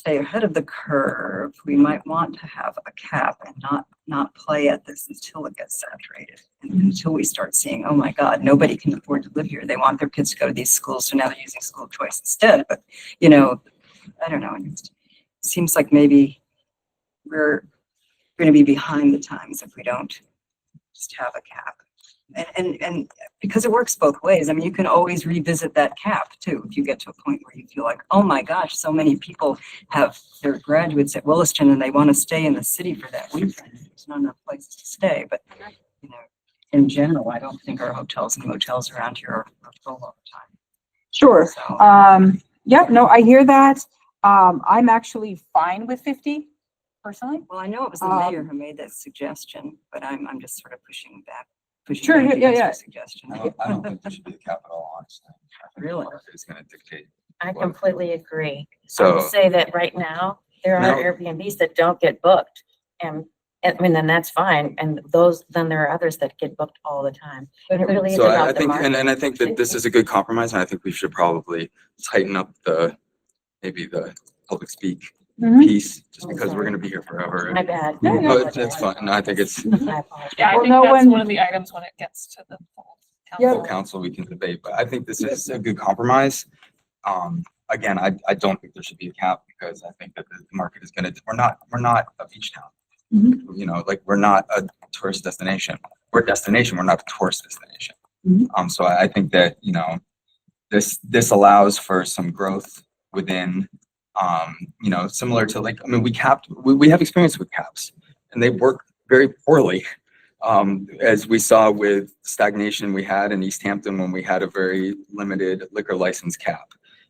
ahead of the curve, we might want to have a cap and not play at this until it gets saturated, and until we start seeing, oh my God, nobody can afford to live here. They want their kids to go to these schools, so now they're using school choice instead. But, you know, I don't know. It seems like maybe we're going to be behind the times if we don't just have a cap. And because it works both ways. I mean, you can always revisit that cap too if you get to a point where you feel like, oh my gosh, so many people have their graduates at Williston and they want to stay in the city for that weekend. There's not enough places to stay. But, you know, in general, I don't think our hotels and motels around here are full all the time. Sure. So, Yep. No, I hear that. I'm actually fine with 50 personally. well, I know it was the mayor who made that suggestion, but I'm just sort of pushing back. Sure, back yeah, against yeah. her Suggestion. I don't think there should be a cap at all, honestly. I think Really? the market is gonna dictate. I completely agree. I So, would say that right now, there are No. Airbnbs that don't get booked. And I mean, then that's fine. And then there are others that get booked all the time. But it really is so I about the think, market. and I think that this is a good compromise, and I think we should probably tighten up maybe the public speak piece, just because we're gonna be here forever. My bad. But it's fine. No, I think it's I apologize. Yeah, I Well, think no that's one- one of the items when it gets to the full Yeah. full council. council we can debate, but I think this is a good compromise. Again, I don't think there should be a cap because I think that the market is gonna, we're not a beach town. You know, like, we're not a tourist destination. We're a destination, we're not a tourist destination. So I think that, you know, this allows for some growth within, you know, similar to, like, I mean, we have experience with caps and they work very poorly. As we saw with stagnation we had in Easthampton when we had a very limited liquor license cap.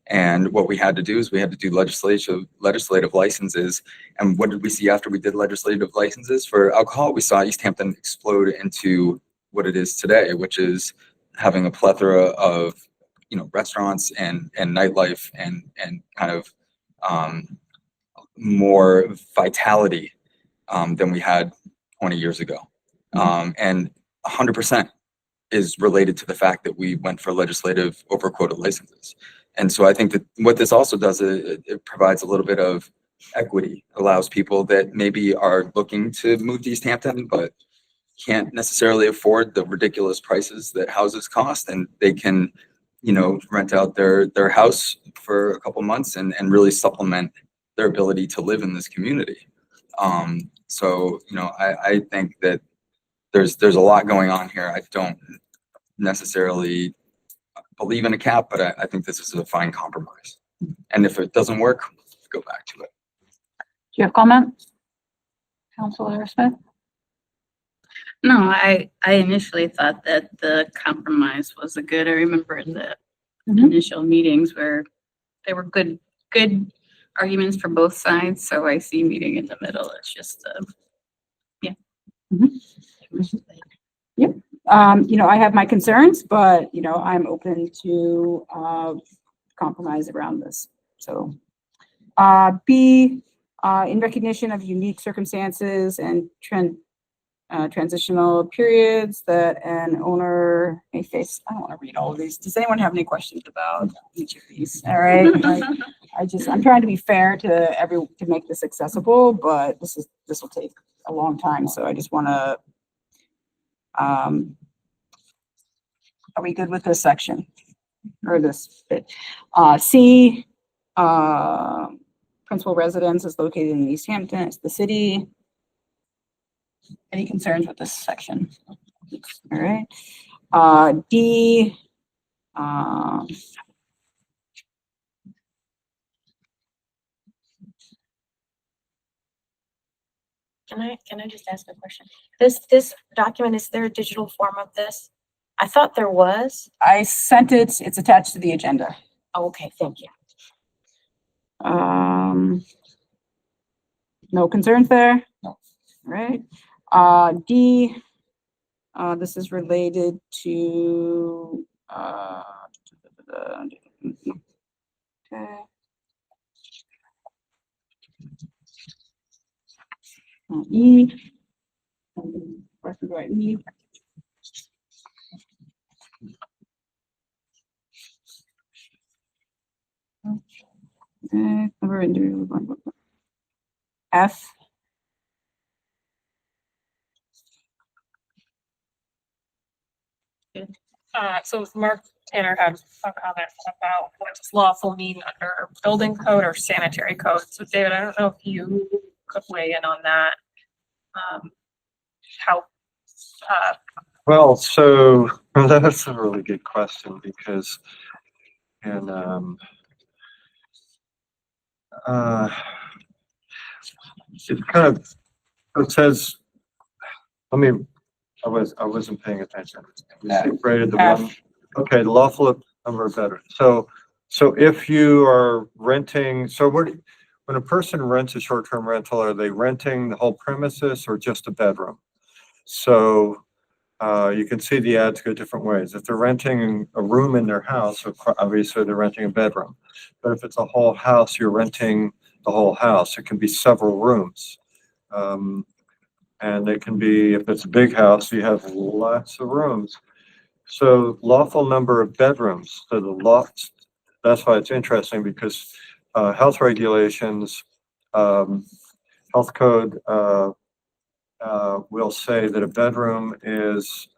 And what we had to do is we had to do legislative licenses. And what did we see after we did legislative licenses for alcohol? We saw Easthampton explode into what it is today, which is having a plethora of, you know, restaurants and nightlife and kind of more vitality than we had 20 years ago. And 100% is related to the fact that we went for legislative over quota licenses. And so I think that what this also does is it provides a little bit of equity, allows people that maybe are looking to move to Easthampton, but can't necessarily afford the ridiculous prices that houses cost, and they can, you know, rent out their house for a couple months and really supplement their ability to live in this community. So, you know, I think that there's a lot going on here. I don't necessarily believe in a cap, but I think this is a fine compromise. And if it doesn't work, go back to it. Do you have comment? Councilor Smith? No, I initially thought that the compromise was I remember in the initial meetings where there were good arguments for both sides. So I see meeting in the middle. It's just I have my concerns, but, I'm open to, compromise around this. So, B, in recognition of unique circumstances and transitional periods that an owner may face. I don't want to read all of these. Does anyone have any questions about each of these? All right. I'm trying to be fair to make this accessible, but this will take a long time. So I just want to, are we good with this section or this bit? C, principal residence is located in Easthampton. It's the city. Any concerns with this section? All right. D, Can I just ask a question? This document, is there a digital form of this? I thought there was. I sent it. It's attached to the agenda. Oh, okay, thank you. No concerns there? No. All right. D, this is related to, okay. E, where do I E? F. So Mark Tanner had a comment about what does lawful mean under building code or sanitary code. So David, I don't know if you could weigh in on that. Well, so that's a really good question because, and it kind of, it says, I wasn't paying attention. Rated the one, okay, the lawful number of bedrooms. So if you are renting, when a person rents a short-term rental, are they renting the whole premises or just a bedroom? So you can see the ads go different ways. If they're renting a room in their house, obviously they're renting a bedroom. But if it's a whole house, you're renting the whole house. It can be several rooms. And it can be, if it's a big house, you have lots of rooms. So lawful number of bedrooms. So the lots, that's why it's interesting because health regulations, health code will say that a bedroom is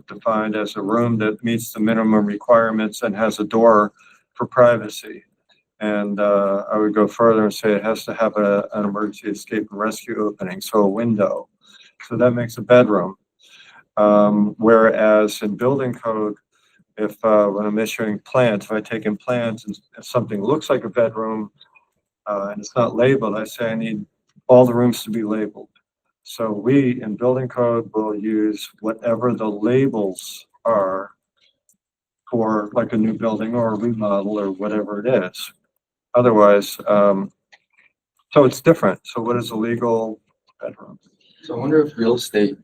defined as a room that meets the minimum requirements and has a door for privacy. And I would go further and say it has to have an emergency escape and rescue opening, so a window. So that makes a bedroom. Whereas in building code, if when I'm issuing plans, if I take in plans and if something looks like a bedroom and it's not labeled, I say I need all the rooms to be labeled. So we in building code will use whatever the labels are for like a new building or a remodel or whatever it is. Otherwise, so it's different. So what is a legal bedroom? So I wonder if real estate,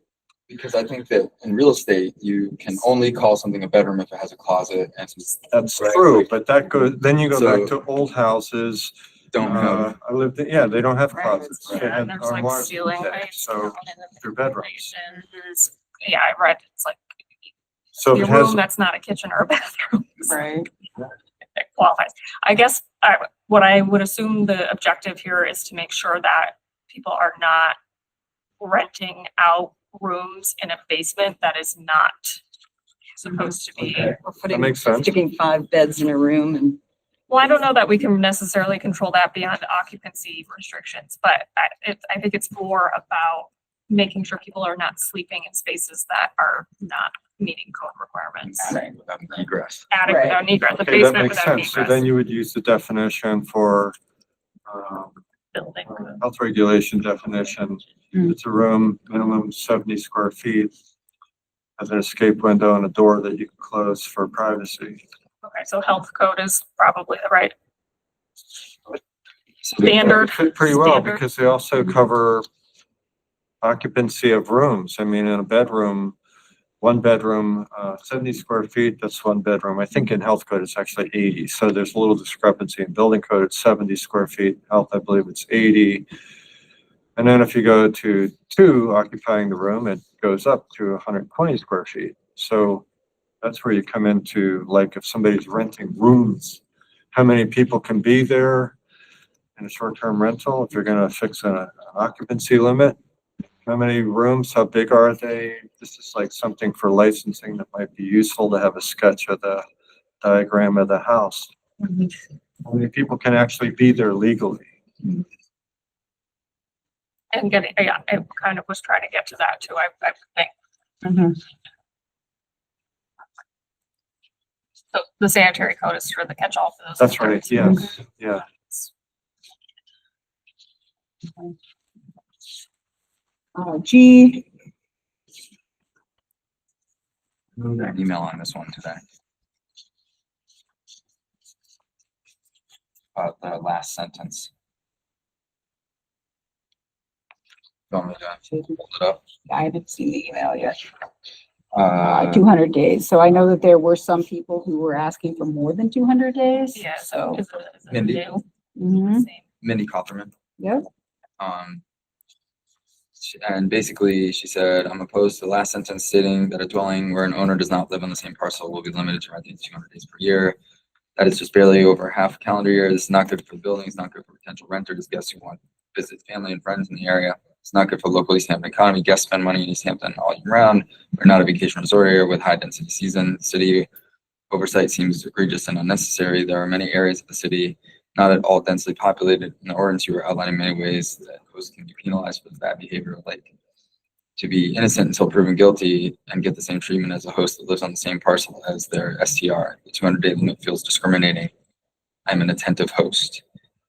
because I think that in real estate, you can only call something a bedroom if it has a closet and some. That's true, but that goes, then you go back to old houses. Don't have. I lived in, yeah, they don't have Right. closets. They Yeah, had and there's like armoires ceiling instead, heights. so down in the they're bedrooms. regulations. Yeah, I read it's like So your it has, room that's not a kitchen or a bathroom. Right. It qualifies. I guess what I would assume the objective here is to make sure that people are not renting out rooms in a basement that is not supposed to be. Okay. Or putting, makes sense. sticking 5 beds in a room and Well, I don't know that we can necessarily control that beyond occupancy restrictions, but I think it's more about making sure people are not sleeping in spaces that are not meeting code requirements. Attic without egress. Attic Right. without egress, the okay, that basement makes without sense. So egress. then you would use the definition for Building. health regulation definition. It's a room minimum 70 square feet, has an escape window and a door that you can close for privacy. Okay, so health code is probably the right standard. Fit pretty well standard. because they also cover occupancy of rooms. I mean, in a bedroom, one bedroom, 70 square feet, that's one bedroom. I think in health code, it's actually 80. So there's a little discrepancy. In building code, it's 70 square feet. Health, I believe it's 80. And then if you go to 2 occupying the room, it goes up to 120 square feet. So that's where you come into, like, if somebody's renting rooms, how many people can be there in a short-term rental? If you're going to fix an occupancy limit, how many rooms, how big are they? This is like something for licensing that might be useful to have a sketch of the diagram of the house. How many people can actually be there legally? And getting, yeah, I kind of was trying to get to that too, I think. So the sanitary code is sort of the catch-all for those. That's right, yes, yeah. G, An email on this one today. The last sentence. You want me to hold it up? I haven't seen the email yet. 200. 200 days. So I know that there were some people who were asking for more than 200 days. Yeah, So, is it Mindy. new? mhm, Mindy Cotterman. yep. And basically she said, I'm opposed to the last sentence stating that a dwelling where an owner does not live on the same parcel will be limited to renting 200 days per year. That is just barely over half a calendar year. This is not good for the building. It's not good for potential renters, guests who want to visit family and friends in the area. It's not good for the local Easthampton economy. Guests spend money in Easthampton all year round. We're not a vacation resort area with high density season. City oversight seems egregious and unnecessary. There are many areas of the city not at all densely populated. In the ordinance, you are outlining many ways that hosts can be penalized for the bad behavior, like to be innocent until proven guilty and get the same treatment as a host that lives on the same parcel as their STR. The 200-day limit feels discriminating. I'm an attentive host.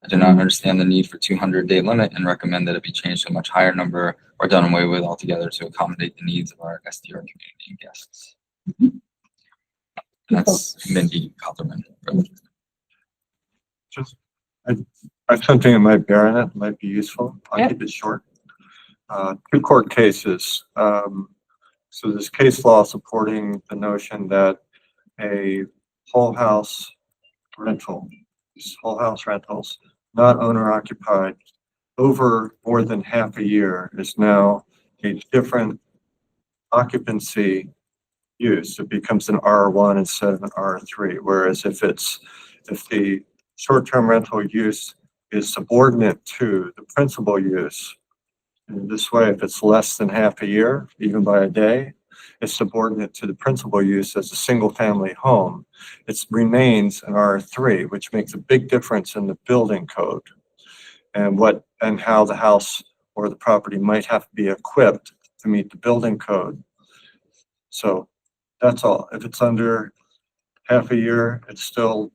I do not understand the need for 200-day limit and recommend that it be changed to a much higher number or done away with altogether to accommodate the needs of our STR community and guests. That's Mindy Cotterman. Just, I have something that might bear on it, might be useful. I'll Yep. keep it short. 2 court cases. So there's case law supporting the notion that a whole house rental, whole house rentals, not owner occupied, over more than half a year is now a different occupancy use. It becomes an R1 instead of an R3. Whereas if the short-term rental use is subordinate to the principal use, in this way, if it's less than half a year, even by a day, it's subordinate to the principal use as a single-family home. It remains an R3, which makes a big difference in the building code and how the house or the property might have to be equipped to meet the building code. So that's all. If it's under half a year, it's still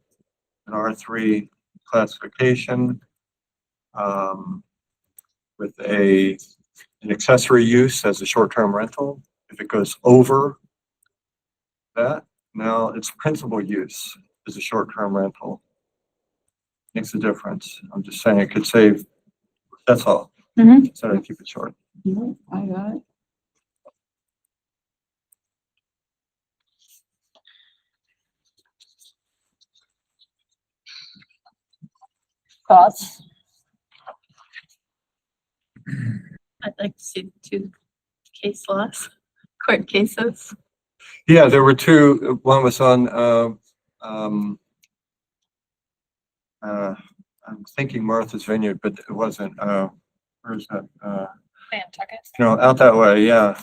an R3 classification with an accessory use as a short-term rental. If it goes over that, now it's principal use as a short-term rental. Makes a difference. I'm just saying it could save, that's all. So I keep it short. I got it. Thoughts? I'd like to see 2 case laws, court cases. Yeah, there were 2. One was on, I'm thinking Martha's Vineyard, but it wasn't. Where's that? Nantucket. Out that way, yeah.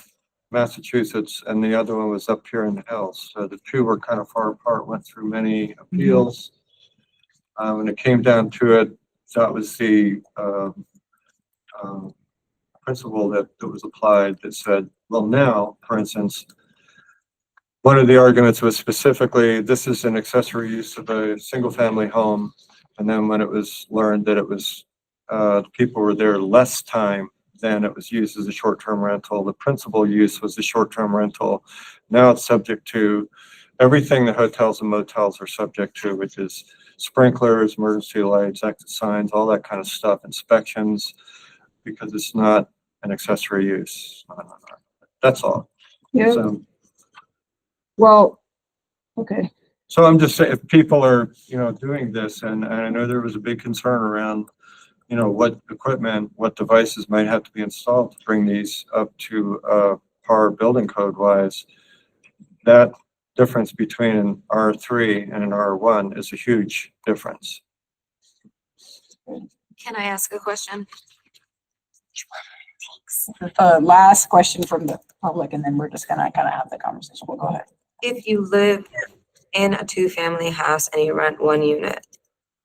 Massachusetts, and the other one was up here in the hills. So the 2 were kind of far apart, went through many appeals. When it came down to it, that was the principle that was applied that said, well, now, for instance, one of the arguments was specifically, this is an accessory use of a single-family home. And then when it was learned that it was, people were there less time than it was used as a short-term rental, the principal use was the short-term rental. Now it's subject to everything the hotels and motels are subject to, which is sprinklers, emergency lights, exit signs, all that kind of stuff, inspections, because it's not an accessory use. That's all. Yeah, So, well, okay. so I'm just saying, if people are, doing this, and I know there was a big concern around, what equipment, what devices might have to be installed to bring these up to, par building code wise. That difference between an R3 and an R1 is a huge difference. Can I ask a question? Last question from the public, and then we're just gonna kind of have the conversation. We'll go ahead. If you live in a two-family house and you rent one unit,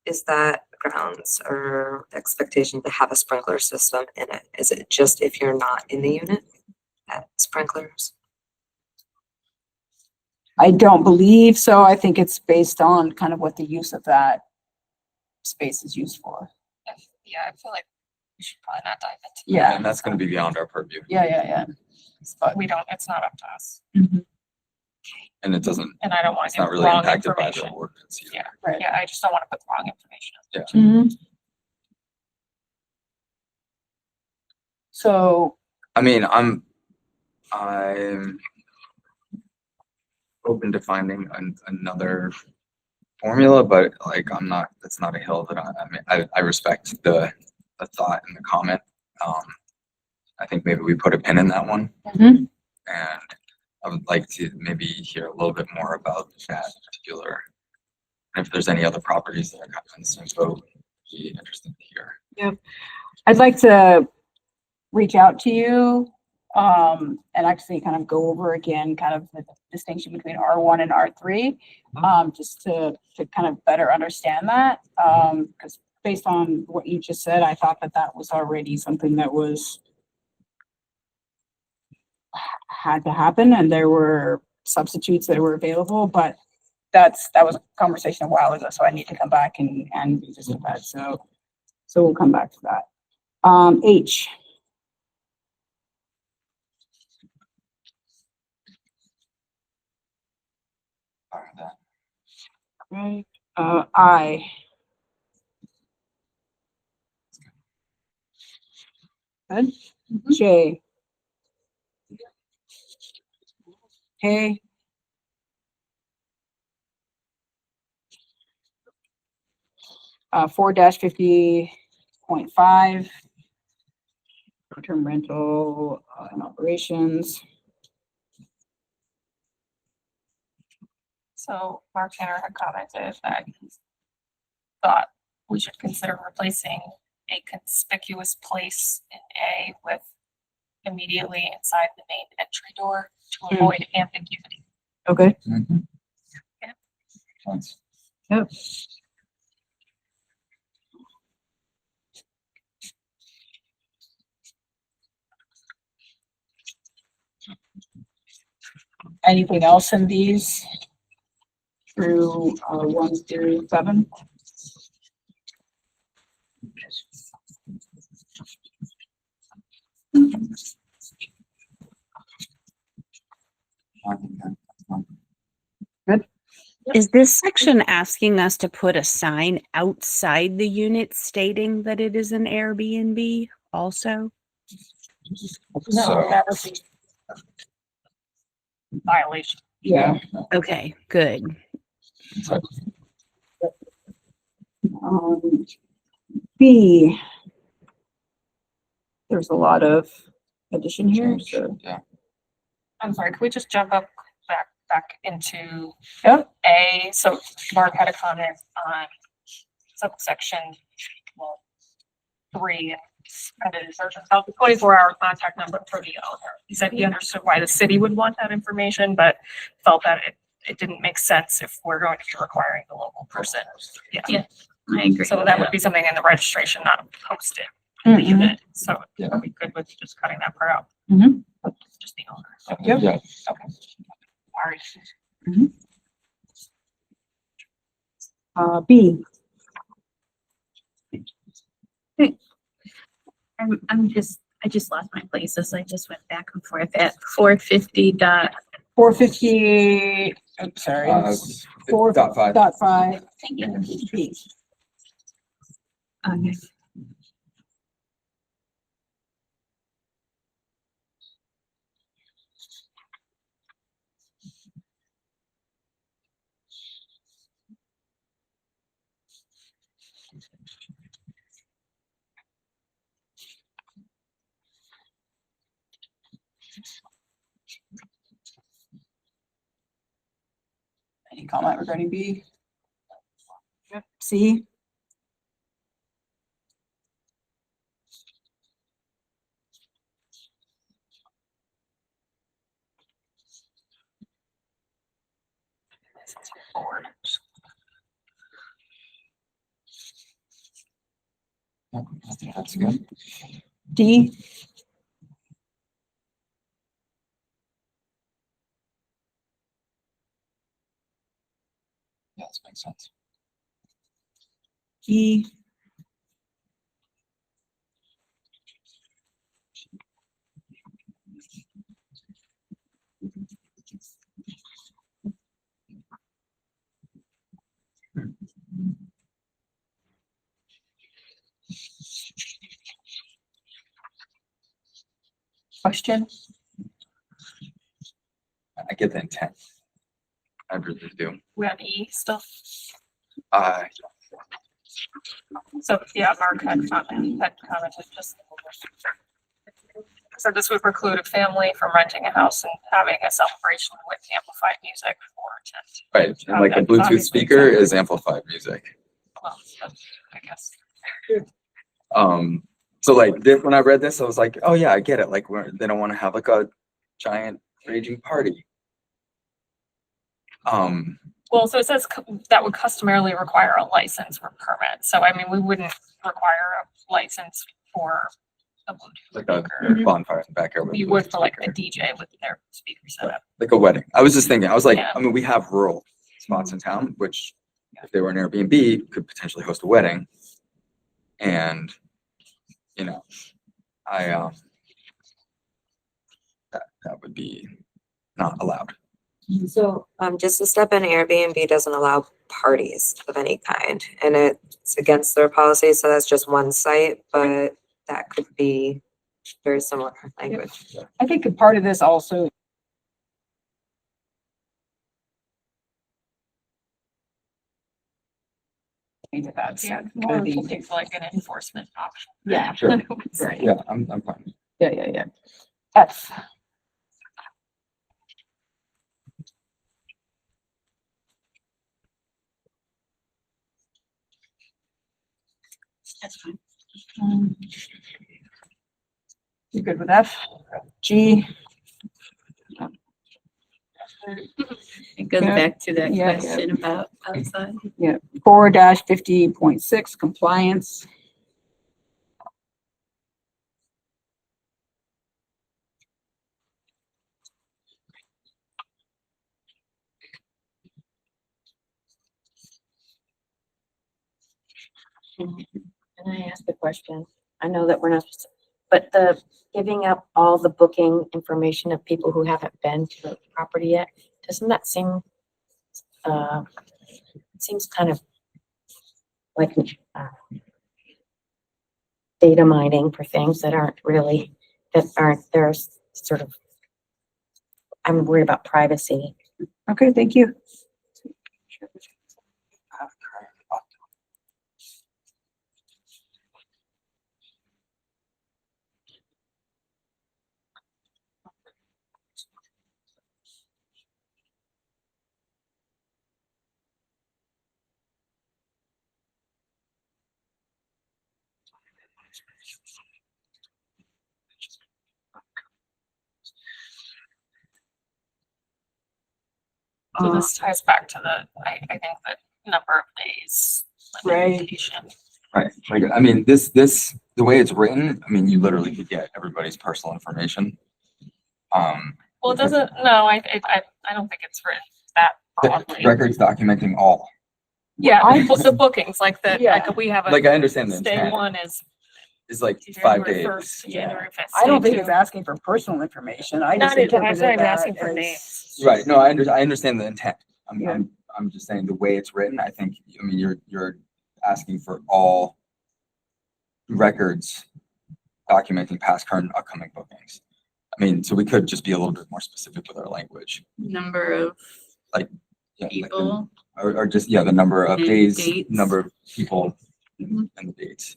is that grounds or expectation to have a sprinkler system in it? Is it just if you're not in the unit, sprinklers? I don't believe so. I think it's based on kind of what the use of that space is used for. Yeah, I feel like we should probably not dive into. Yeah. And that's gonna be beyond our purview. Yeah. But it's not up to us. And it doesn't, And I don't want it's to not give really wrong impacted by the information. ordinance either. Yeah, Right. yeah, I just don't want to put wrong information. Mhm. So, I mean, I'm open to finding another formula, but like, that's not a hill that I respect the thought and the comment. I think maybe we put a pin in that one. Mhm. And I would like to maybe hear a little bit more about that particular, and if there's any other properties that are kind of in the same boat, be interested to hear. yeah, I'd like to reach out to you, and actually kind of go over again, kind of the distinction between R1 and R3, just to kind of better understand that. Because based on what you just said, I thought that was already something that had to happen, and there were substitutes that were available, but that was a conversation a while ago, so I need to come back and revisit that. So we'll come back to that. H. Right. I. Good. J. K. 4-50.5. Short-term rental and operations. So Mark Tanner had commented that he thought we should consider replacing a conspicuous place in A with immediately inside the main entry door to avoid ambiguity. Okay. Yeah. Thanks. Yep. Anything else in these through 1 through 7? Good. Is this section asking us to put a sign outside the unit stating that it is an Airbnb also? No, So- that would be violation. Yeah. Okay, good. B. There's a lot of addition here, so. Yeah. I'm sorry, could we just jump up back into Yeah. A? So Mark had a comment on subsection 3, and it is about the 24-hour contact number for the owner. He said he understood why the city would want that information, but felt that it didn't make sense if we're going to be requiring the local person. Yeah, I agree. So that would be something in the registration, not posted in the Mhm. unit. So Yeah. are we good with just cutting that part out? Mhm. Just the owner. Yep. Yeah. Okay. All right. B. I just lost my places. I just went back and forth at 450 dot. 450, I'm sorry. Dot 5. Dot 5. Thank you. B. Okay. comment regarding B? C? I think that's good. D? Yeah, this makes sense. E? Question? I get the intent. I really do. We have E still. Uh, So yeah, Mark had commented just. So this would preclude a family from renting a house and having a celebration with amplified music for tent. right, and like a That's Bluetooth obviously speaker exactly- is amplified music. Well, I guess. So like when I read this, I was like, oh yeah, I get it. Like they don't want to have like a giant raging party. Well, so it says that would customarily require a license or permit. So I mean, we wouldn't require a license for a Bluetooth like a speaker. bonfire in the backyard. with We a would Bluetooth for like speaker. a DJ with their speaker setup. Like a wedding. I was just thinking, I was like, Yeah. I mean, we have rural spots in town, which if they were an Airbnb, could potentially host a wedding. And, you know, that would be not allowed. So, just a step in, Airbnb doesn't allow parties of any kind, and it's against their policy, so that's just one site, but that could be very similar language. I think a part of this also. That's Yeah, gonna more be, looking for like an enforcement option. yeah, Sure. right, Yeah, I'm fine. yeah. F. That's fine. You good with F? G? It goes Yeah. back to that Yeah, yeah. question about outside. 4-50.6 compliance. Can I ask a question? I know that we're not, but the giving up all the booking information of people who haven't been to the property yet, doesn't that seem, it seems kind of like, data mining for things that aren't really, there's sort of, I'm worried about privacy. Okay, thank you. So this ties back to I think the number of days Right. limitation. Right. Like, I mean, the way it's written, I mean, you literally could get everybody's personal information. Well, it doesn't, no, I don't think it's written that broadly. Records documenting all. Yeah, I- the bookings, like that, Yeah. like we have Like, I understand the stay intent. one is It's like 5 January days. 1st to January 5th. I don't stay think it's two. asking for personal information. I Not just even, I'm interpreted not even that asking for as- names. Right. No, I understand the intent. Yeah. I'm just saying the way it's written, I think, I mean, you're asking for all records documenting past, current, upcoming bookings. I mean, so we could just be a little bit more specific with our language. Number of Yeah, like the- people. or just, yeah, the number of And days, dates. number of people Mhm. and the dates.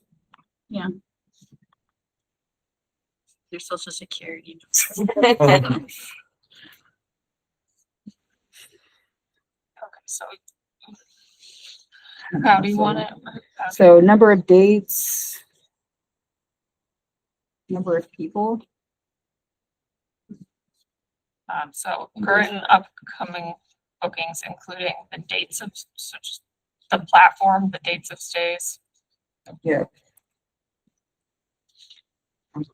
Their social security. So how do you want it? So number of dates, number of people. So current and upcoming bookings, including the dates of such the platform, the dates of stays. Yeah.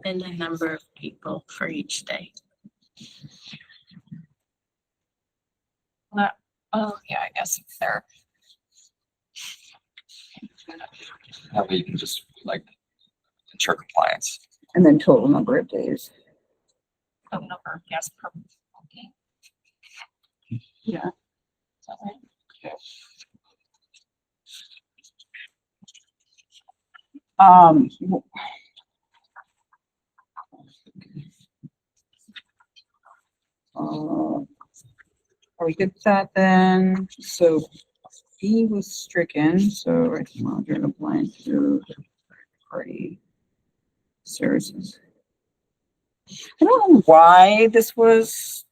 And the number of people for each day. Oh, yeah, I guess if they're, That way you can just like ensure compliance. And then total number of days. a number of guests per booking. Yeah. Is that right? W- Are we good with that then? So B was stricken, so I can monitor and apply to party services. I don't know why this was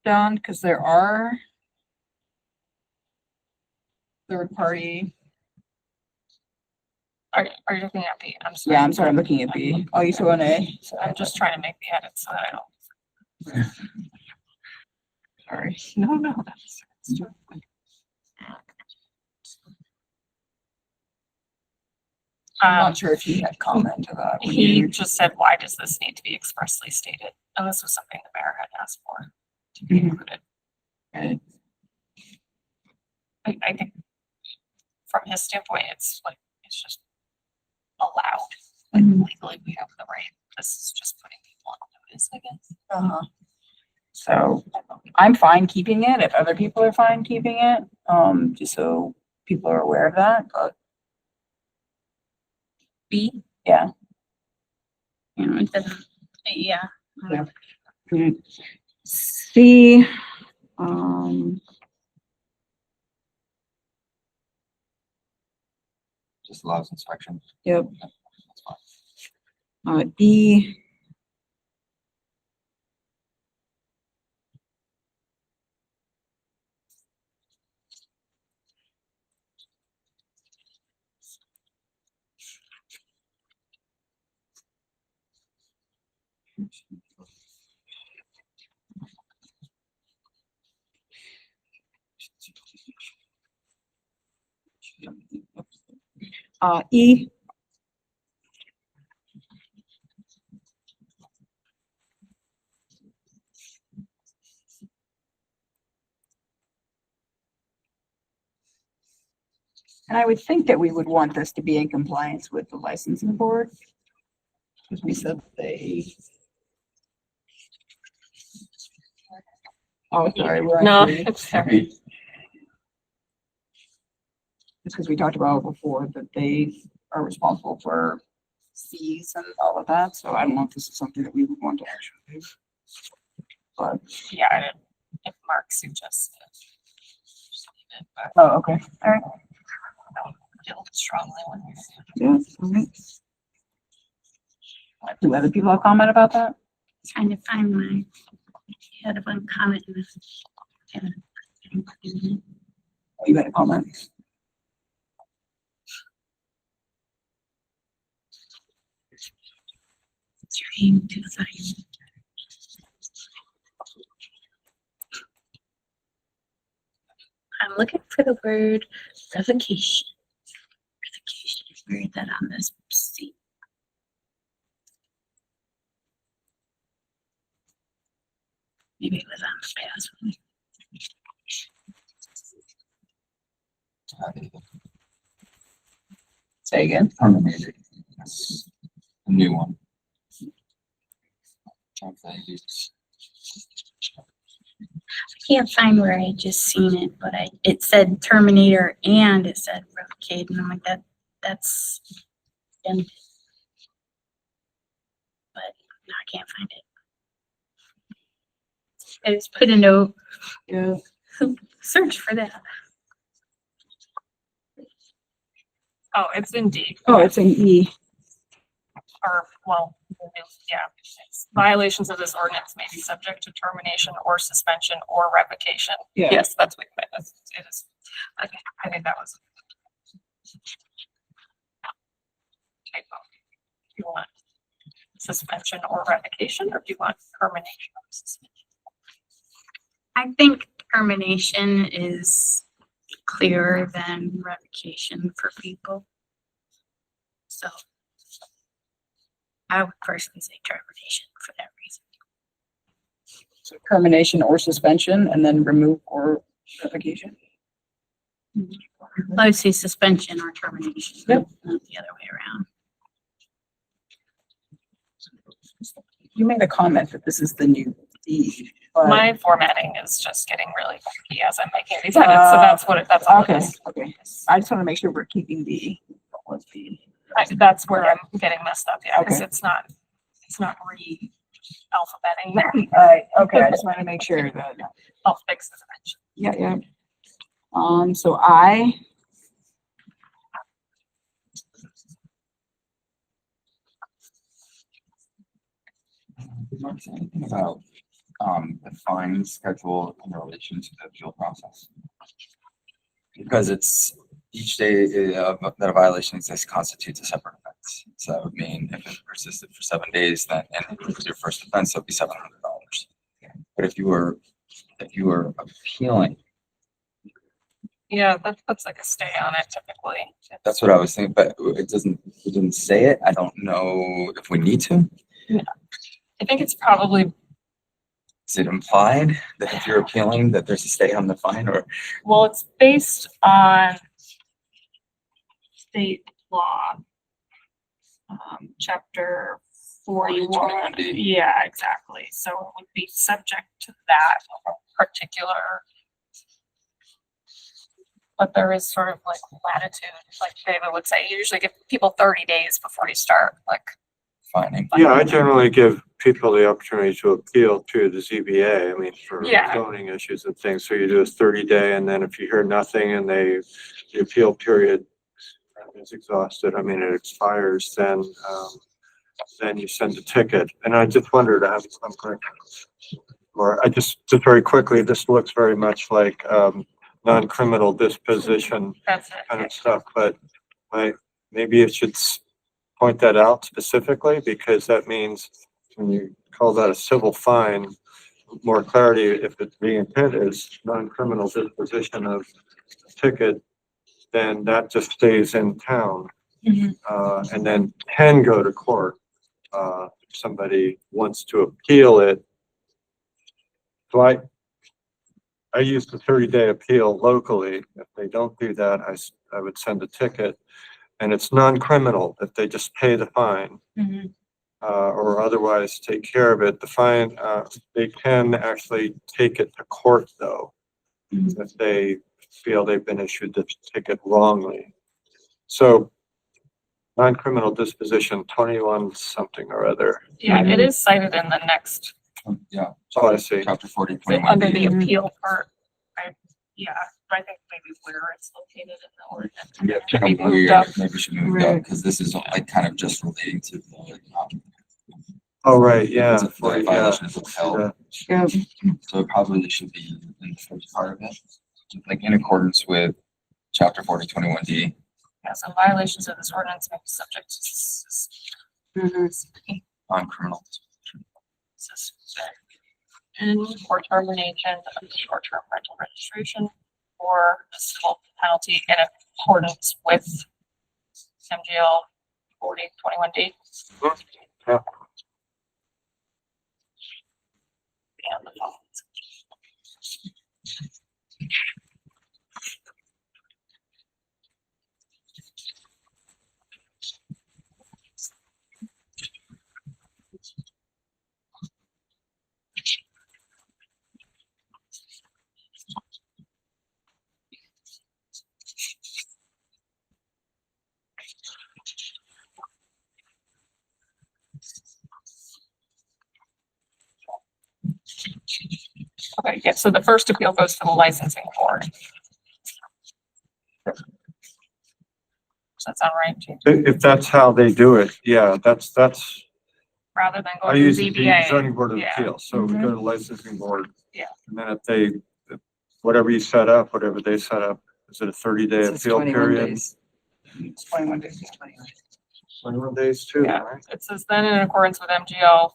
done, because there are third party. Are you looking at B? I'm sorry. Yeah, I'm sorry, I'm looking at B. Oh, you saw an A? I'm just trying to make the edits so that I don't. Sorry. No, that's. I'm not sure if he had comment to that. when He you- just said, why does this need to be expressly stated? And this was something the mayor had asked for to be included. Okay. I think from his standpoint, it's like, it's just allowed. Like legally, we have the right. This is just putting people on notice, I guess. Uh-huh. So I'm fine keeping it if other people are fine keeping it, just so people are aware of that, but B? yeah. You know, it doesn't, yeah. C, Just allows inspection. yep. That's fine. E. E. And I would think that we would want this to be in compliance with the licensing board. Because we said they. Oh, sorry, we're on No, three. it's sorry. Just because we talked about before that they are responsible for fees and all of that, so I don't know if this is something that we would want to actually do. But, Yeah, if Mark suggests it. Just leave it, but oh, okay, all right. I don't feel strongly when you. Yeah, all right. Do other people have comment about that? Trying to find my, had one comment in this. Oh, you had a comment? Trying to find. I'm looking for the word revocation. Revocation, where is that on this seat? Maybe it was on the past one. Say again. Terminated. That's a new one. I can't find where I just seen it, but it said Terminator and it said revocate, and I'm like, that's ended. But no, I can't find it. I just put a note. Yeah. Search for that. Oh, it's in D. Oh, it's an E. or, well, yeah, it's violations of this ordinance may be subject to termination or suspension or revocation. Yeah. Yes, that's what it is. Okay, I think that was. Typo. Do you want suspension or revocation, or do you want termination or suspension? I think termination is clearer than revocation for people. So I would personally say termination for that reason. So termination or suspension and then remove or revocation. I would say suspension or termination, Yep. not the other way around. You made a comment that this is the new D. but- My formatting is just getting really funky as I'm making these edits, so that's what that's all it Okay, is. okay. I just want to make sure we're keeping D. What was D? That's where I'm getting messed up, yeah, because Okay. it's not re-alphabeting them. Okay, I just want to make sure that, I'll fix this eventually. yeah. So I. Did Mark say anything about, the fine schedule in relation to the appeal process? Because it's each day that a violation exists constitutes a separate offense. So that would mean if it persisted for 7 days, then, and it was your first offense, it would be $700. But if you were appealing, Yeah, that puts like a stay on it typically. that's what I was thinking, but it didn't say it. I don't know if we need to. I think it's probably, Is it implied that if you're appealing that there's a stay on the fine, or? well, it's based on state law. Chapter 41. 41D. Yeah, exactly. So it would be subject to that particular. But there is sort of like latitude, like David would say, you usually give people 30 days before you start, like. Fining. Yeah, I generally give people the opportunity to appeal to the ZBA, I mean, for Yeah. zoning issues and things. So you do a 30-day, and then if you hear nothing and the appeal period is exhausted, I mean, it expires, then you send a ticket. And I just wondered, I'm correct, or I just very quickly, this looks very much like non-criminal disposition That's it. kind of stuff, but maybe it should point that out specifically, because that means when you call that a civil fine, more clarity, if the intent is non-criminal disposition of a ticket, then that just stays in town. And then can go to court. If somebody wants to appeal it. So I use the 30-day appeal locally. If they don't do that, I would send a ticket. And it's non-criminal if they just pay the fine, or otherwise take care of it. The fine, they can actually take it to court though, if they feel they've been issued the ticket wrongly. So non-criminal disposition, 21 something or other. Yeah, it is cited in the next, Yeah. Oh, I see. Chapter 40. so under the appeal part. I think maybe where it's located in the ordinance. Yeah, Should be kind of moved weird. up. Maybe we should move it up, because this is like kind of just relating to the, Oh, right, yeah. it's a violation of health. Yeah. So it probably should be in the first part of it, like in accordance with chapter 4021D. Yeah, so violations of this ordinance may be subject to On criminal. or termination of the short-term rental registration or a civil penalty in accordance with MGL 4021D. Yeah. And the following. Okay, yeah, so the first appeal goes to the licensing board. Does that sound right? If that's how they do it, yeah, that's, Rather than I going to use the the ZBA. zoning board of Yeah. appeals, so we go to the licensing board. Yeah. And then if whatever you set up, whatever they set up, is it a 30-day This is appeal 21 period? days. It's 21 days. 21 days too, Yeah. right? It says then in accordance with MGL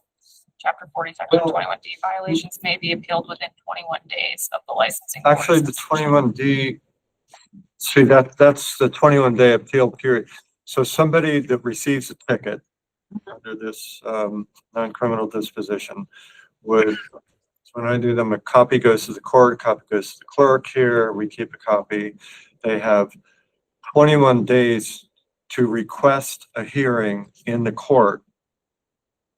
Chapter 40, Section 21D, violations may be appealed within 21 days of the licensing. board's Actually, the decision. 21D, see, that's the 21-day appeal period. So somebody that receives a ticket under this non-criminal disposition would, when I do them, a copy goes to the court, a copy goes to the clerk here, we keep a copy. They have 21 days to request a hearing in the court,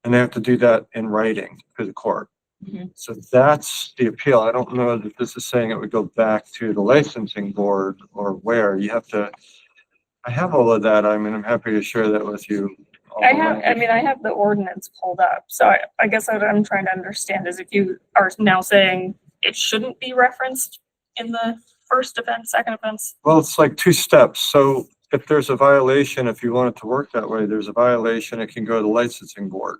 and they have to do that in writing to the court. Mhm. So that's the appeal. I don't know that this is saying it would go back to the licensing board or where. You have to, I have all of that. I mean, I'm happy to share that with you. I have the ordinance pulled up, so I guess what I'm trying to understand is if you are now saying it shouldn't be referenced in the first offense, second offense. Well, it's like two steps. So if there's a violation, if you want it to work that way, there's a violation, it can go to the licensing board.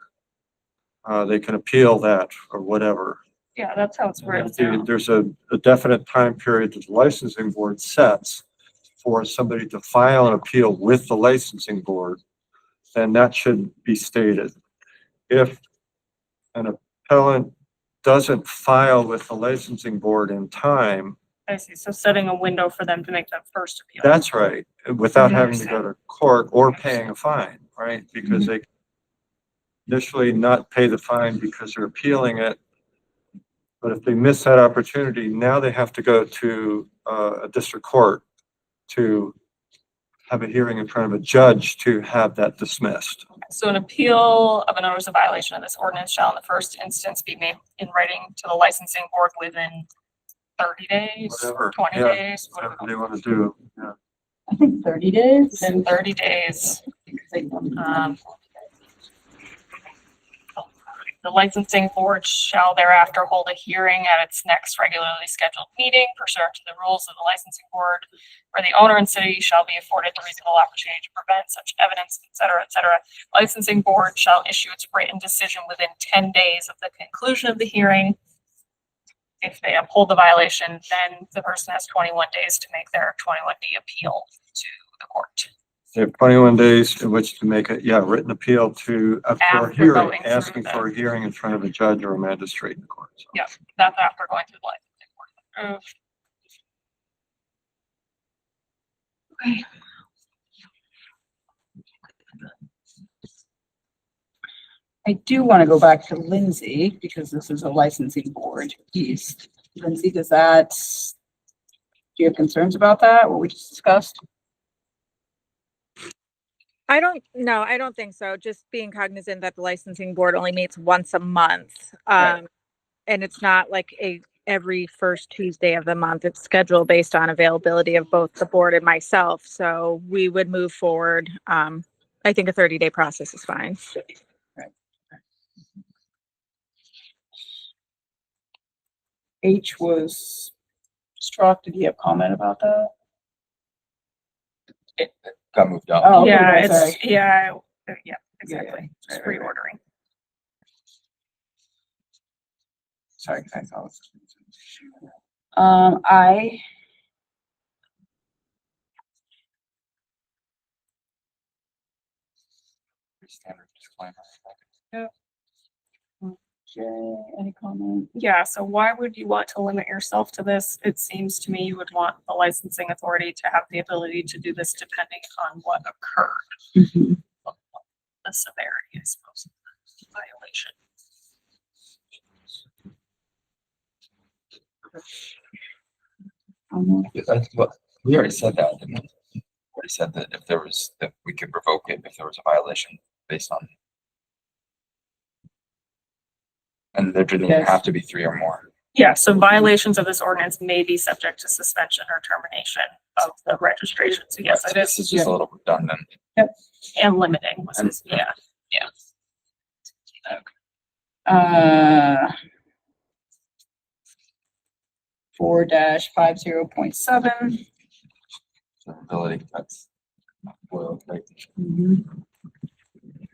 They can appeal that or whatever. Yeah, that's how it's written now. There's a definite time period that the licensing board sets for somebody to file an appeal with the licensing board, then that should be stated. If an appellant doesn't file with the licensing board in time, I see. So setting a window for them to make that first appeal. that's right, without having to go to court or paying a fine, right? Because they initially not pay the fine because they're appealing it. But if they miss that opportunity, now they have to go to a district court to have a hearing in front of a judge to have that dismissed. So an appeal of a notice of violation of this ordinance shall in the first instance be made in writing to the licensing board within 30 days, Whatever, 20 yeah, days, whatever they want to do, yeah. I think 30 days. within 30 days. The licensing board shall thereafter hold a hearing at its next regularly scheduled meeting pursuant to the rules of the licensing board, where the owner and city shall be afforded the reasonable opportunity to prevent such evidence, et cetera, et cetera. Licensing board shall issue its written decision within 10 days of the conclusion of the hearing. If they uphold the violation, then the person has 21 days to make their 21D appeal to the court. They have 21 days in which to make a, written appeal to, for a After hearing, going through asking for a hearing in front of a judge or a magistrate in the court. So. Yeah, that's after going through the licensing board. Okay. I do want to go back to Lindsay because this is a licensing board piece. Lindsay, do you have concerns about that, what we just discussed? I don't think so. Just being cognizant that the licensing board only meets once a month. Right. And it's not like every first Tuesday of the month. It's scheduled based on availability of both the board and myself. So we would move forward. I think a 30-day process is fine. Right. H was struck. Did you have comment about that? It got moved up. Oh, okay, Yeah, right, it's, sorry. yeah, exactly. Yeah, Just right. reordering. Sorry, I saw this. I Standard disclaimer. Jay, any comment? Yeah, so why would you want to limit yourself to this? It seems to me you would want the licensing authority to have the ability to do this depending on what occurred. Mm-hmm. The severity, I suppose, of the violation. That's what, we already said that, didn't we? We already said that if there was, that we could revoke it if there was a violation based on. And there didn't even Yes. have to be 3 or more. Yeah, so violations of this ordinance may be subject to suspension or termination of the registration. So yes, Right, it so is. this is just a little redundant. And limiting, was And- his- yeah. 4-50.7. Ability, that's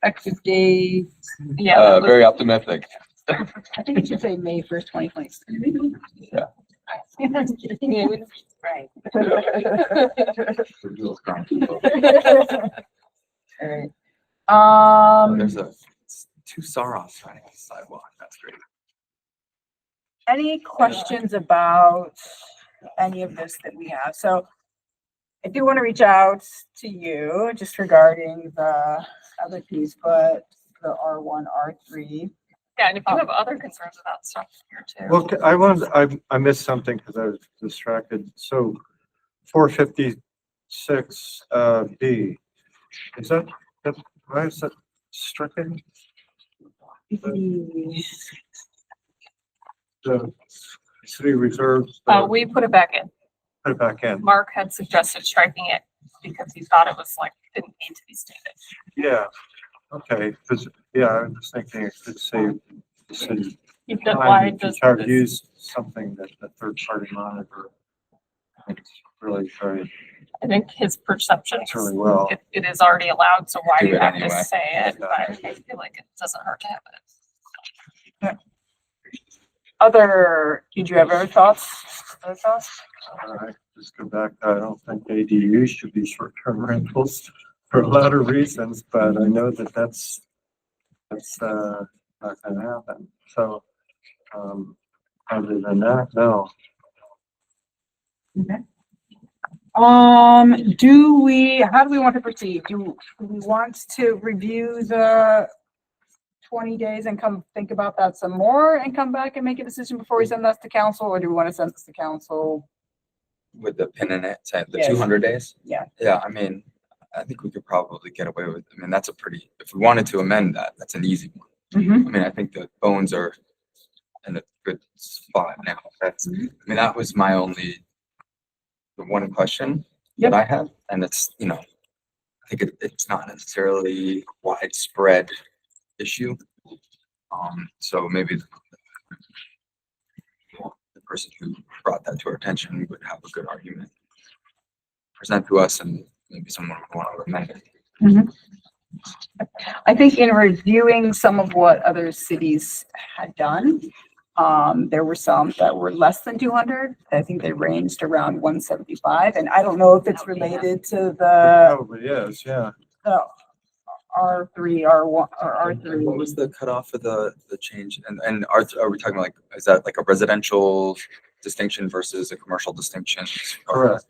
Effective date, Yeah, Very optimistic. I think it should say May 1st, 2023. Yeah. Right. Alright. There's two Saros riding on the sidewalk. That's great. Any questions about any of this that we have? So I do want to reach out to you just regarding the other piece, but the R1, R3. yeah, and if you have other concerns about stuff here too. Well, I missed something because I was distracted. So 456, B, is that, why is that stricken? The city reserves, We put it back in. put it back in. Mark had suggested striking it because he thought it was like, didn't need to be stated. Yeah, okay, because, yeah, I was thinking it could say the city. You've done, why To does try to this? use something that the third party monitor. It's really very, I think his perception, it's really well. it is already allowed, so why Do do you it have anyway. to say it? But I feel like it doesn't hurt to have it. Did you have other thoughts? Just go back, I don't think ADUs should be short-term rentals for a lot of reasons, but I know that that's not gonna happen. So, other than that, no. Okay. How do we want to proceed? Do we want to review the 20 days and come think about that some more and come back and make a decision before we send this to council, or do we want to send this to council? With the pin in it, saying the Yes. 200 days. Yeah. Yeah, I mean, I think we could probably get away with, I mean, that's a pretty, if we wanted to amend that, that's an easy one. Mhm. I mean, I think the bones are in a good spot now. That's, I mean, that was my only, the one question that I have, and it's, you know, I think it's not necessarily widespread issue. So maybe the person who brought that to our attention would have a good argument present to us, and maybe someone would want to amend it. I think in reviewing some of what other cities had done, there were some that were less than 200. I think they ranged around 175, and I don't know if it's related to It the probably is, yeah. R3, R1, or What R3. was the cutoff of the change? And are we talking like, is that like a residential distinction versus a commercial distinction? Correct.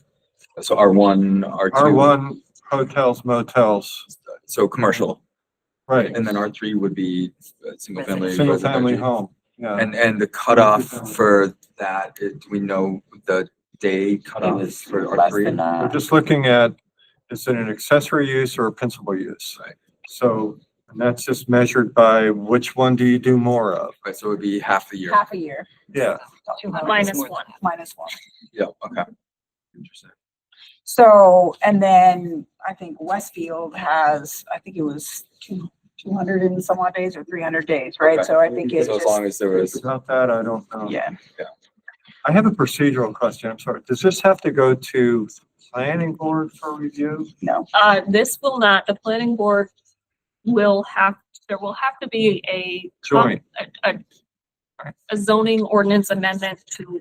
So R1, R2. R1, hotels, motels, So commercial, right, and then R3 would be single family. single family residential. home, yeah. And the cutoff for that, do we know the day cutoff for Less R3? than, We're just looking at, is it an accessory use or a principal use? Right. So, and that's just measured by which one do you do more of? Right, so it would be half the year. half a year, Yeah, Minus one. minus one. Yeah, okay. Interesting. So, and then I think Westfield has, I think it was 200 and some odd days or 300 days, right? Okay. So I think it's So as just, long as there was, about that, I don't know. yeah. I have a procedural question, I'm sorry. Does this have to go to planning board for review? No. This will not, the planning board will have, there will have to be a Joint. a zoning ordinance amendment to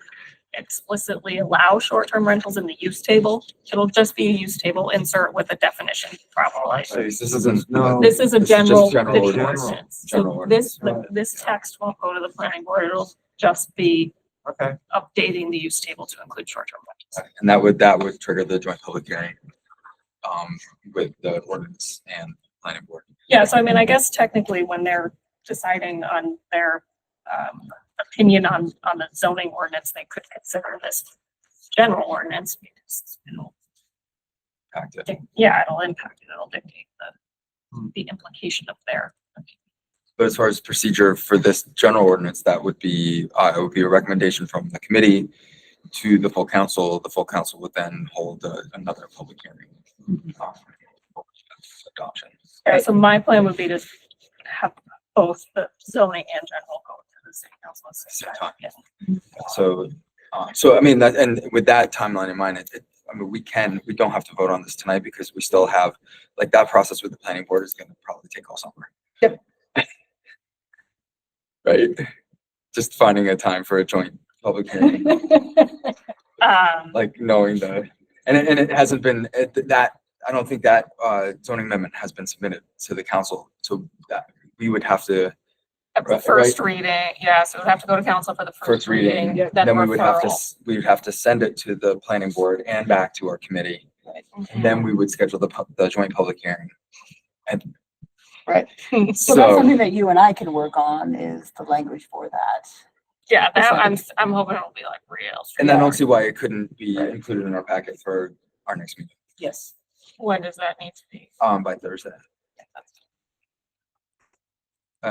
explicitly allow short-term rentals in the use table. It'll just be a use table insert with a definition probably. so this isn't. No. This is a This is just general general ordinance. General So this, ordinance. this text won't go to the planning board. It'll just be Okay, updating the use table to include short-term rentals. And that would trigger the joint public hearing, with the ordinance and planning board. Yeah, so I mean, I guess technically when they're deciding on their opinion on the zoning ordinance, they could consider this general ordinance because it'll, yeah, it'll impact it. It'll dictate the implication of their. But as far as procedure for this general ordinance, that would be, it would be a recommendation from the committee to the full council. The full council would then hold another public hearing. Adoption. Yeah, so my plan would be to have both the zoning and general go to the city council at the same time. Yeah. So I mean, that, and with that timeline in mind, I mean, we don't have to vote on this tonight because we still have, like, that process with the planning board is gonna probably take all summer. Yep. Right? Just finding a time for a joint public hearing, like knowing and it hasn't been, I don't think that, zoning amendment has been submitted to the council, so that we would have to. The first reading, yeah, so it would have to go to council for the first reading, then we would have to, referral. we would have to send it to the planning board and back to our committee. And then we would schedule the joint public hearing. And Right. So that's so, something that you and I can work on, is the language for that. Yeah, that, I'm hoping it'll be like real. and I don't see why it couldn't be included in our packet for our next meeting, Yes. When does that need to be? by Thursday.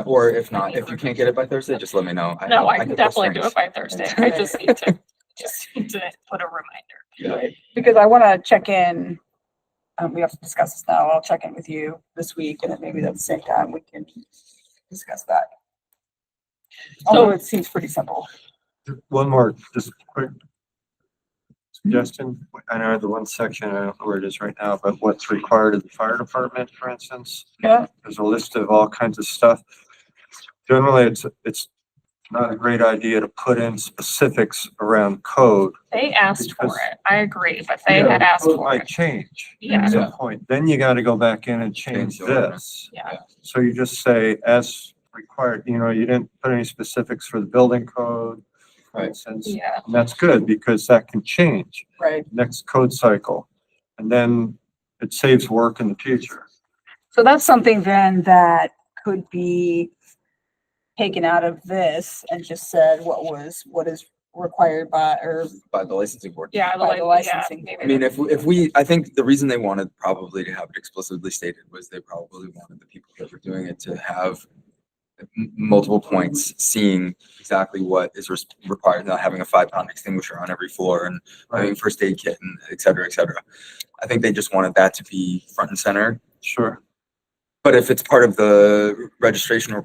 Or if not, if you can't get it by Thursday, just let me know. No, I could can pull definitely do strings. it by Thursday. I just need to put a reminder. Yeah. Because I want to check in, we have to discuss this now. I'll check in with you this week, and then maybe at the same time we can discuss that. Although it seems pretty simple. One more, just quick suggestion. I know the one section, I don't know where it is right now, but what's required of the fire department, for instance. Yeah. There's a list of all kinds of stuff. Generally, it's not a great idea to put in specifics around code. They asked for Because- it. I agree, but they Yeah, had asked code for might it. change Yeah. at some point. Then you gotta go back in and change Change the ordinance. this. Yeah. So you just say as required, you didn't put any specifics for the building code, for Right. instance. Yeah. And that's good because that can change Right. next code cycle. And then it saves work in the future. So that's something then that could be taken out of this and just said what is required by, or By the licensing board. Yeah, by the yeah, licensing maybe I mean, board. if we, I think the reason they wanted probably to have it explicitly stated was they probably wanted the people that were doing it to have multiple points, seeing exactly what is required, not having a 5-pound extinguisher on every floor and having first aid kit and et cetera, et cetera. I think they just wanted that to be front and center. Sure. But if it's part of the registration or,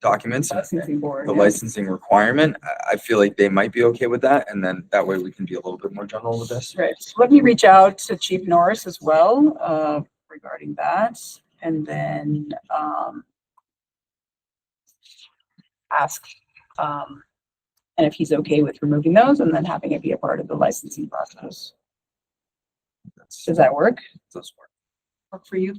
documents, Licensing board. the yeah. licensing requirement, I feel like they might be okay with that. And then that way we can be a little bit more general with this. Right. So let me reach out to Chief Norris as well, regarding that, and then, ask, and if he's okay with removing those and then having it be a part of the licensing process. Does that work? Does work. Work for you?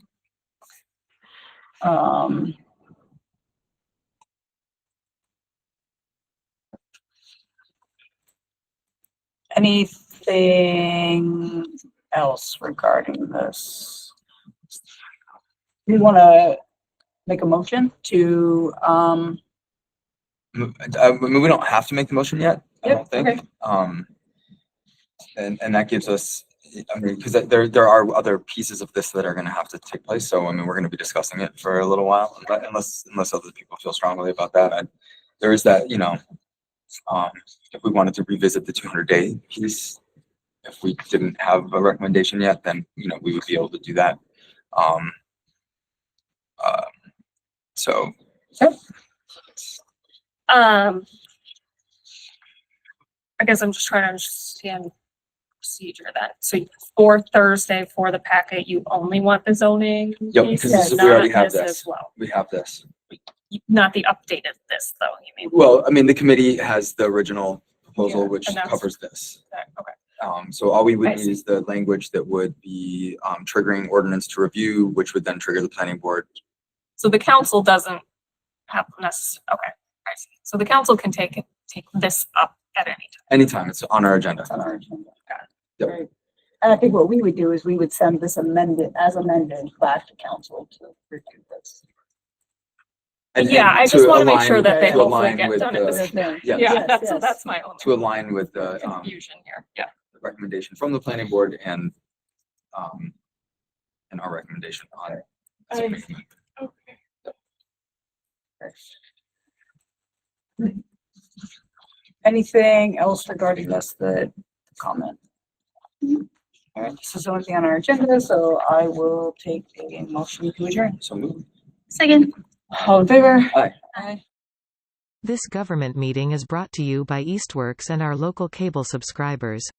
Anything else regarding this? We want to make a motion to, I mean, we don't have to make the motion yet, I Yep, don't think. okay. And that gives us, I mean, because there are other pieces of this that are gonna have to take place, so I mean, we're gonna be discussing it for a little while, but unless other people feel strongly about that, there is that, if we wanted to revisit the 200-day piece, if we didn't have a recommendation yet, then, we would be able to do that. So. I guess I'm just trying to understand procedure then. So for Thursday for the packet, you only want the zoning? Yep, piece, because we not already have As this. well, We have this. not the updated this though, you mean? Well, I mean, the committee has the original proposal, Yeah, which and that's- covers this. Okay. So all we I would see. need is the language that would be triggering ordinance to review, which would then trigger the planning board. So the council doesn't have okay, I see. So the council can take this up at any time. Anytime, it's on our agenda. it's on our agenda. Yep. Right. And I think what we would do is we would send this amended back to council to review this. And Yeah, I to just want to make align- sure that they to hopefully align get with done at the the- same time. Yes. Yeah, Yes, that's, so yes. that's my only To align with the confusion here, yeah. recommendation from the planning board and our recommendation on it. Okay. Anything else regarding this, the comment? All right, this is the only thing on our agenda, so I will take a motion to adjourn. So move. Second. All in favor? Aye. Aye. This government meeting is brought to you by Eastworks and our local cable subscribers.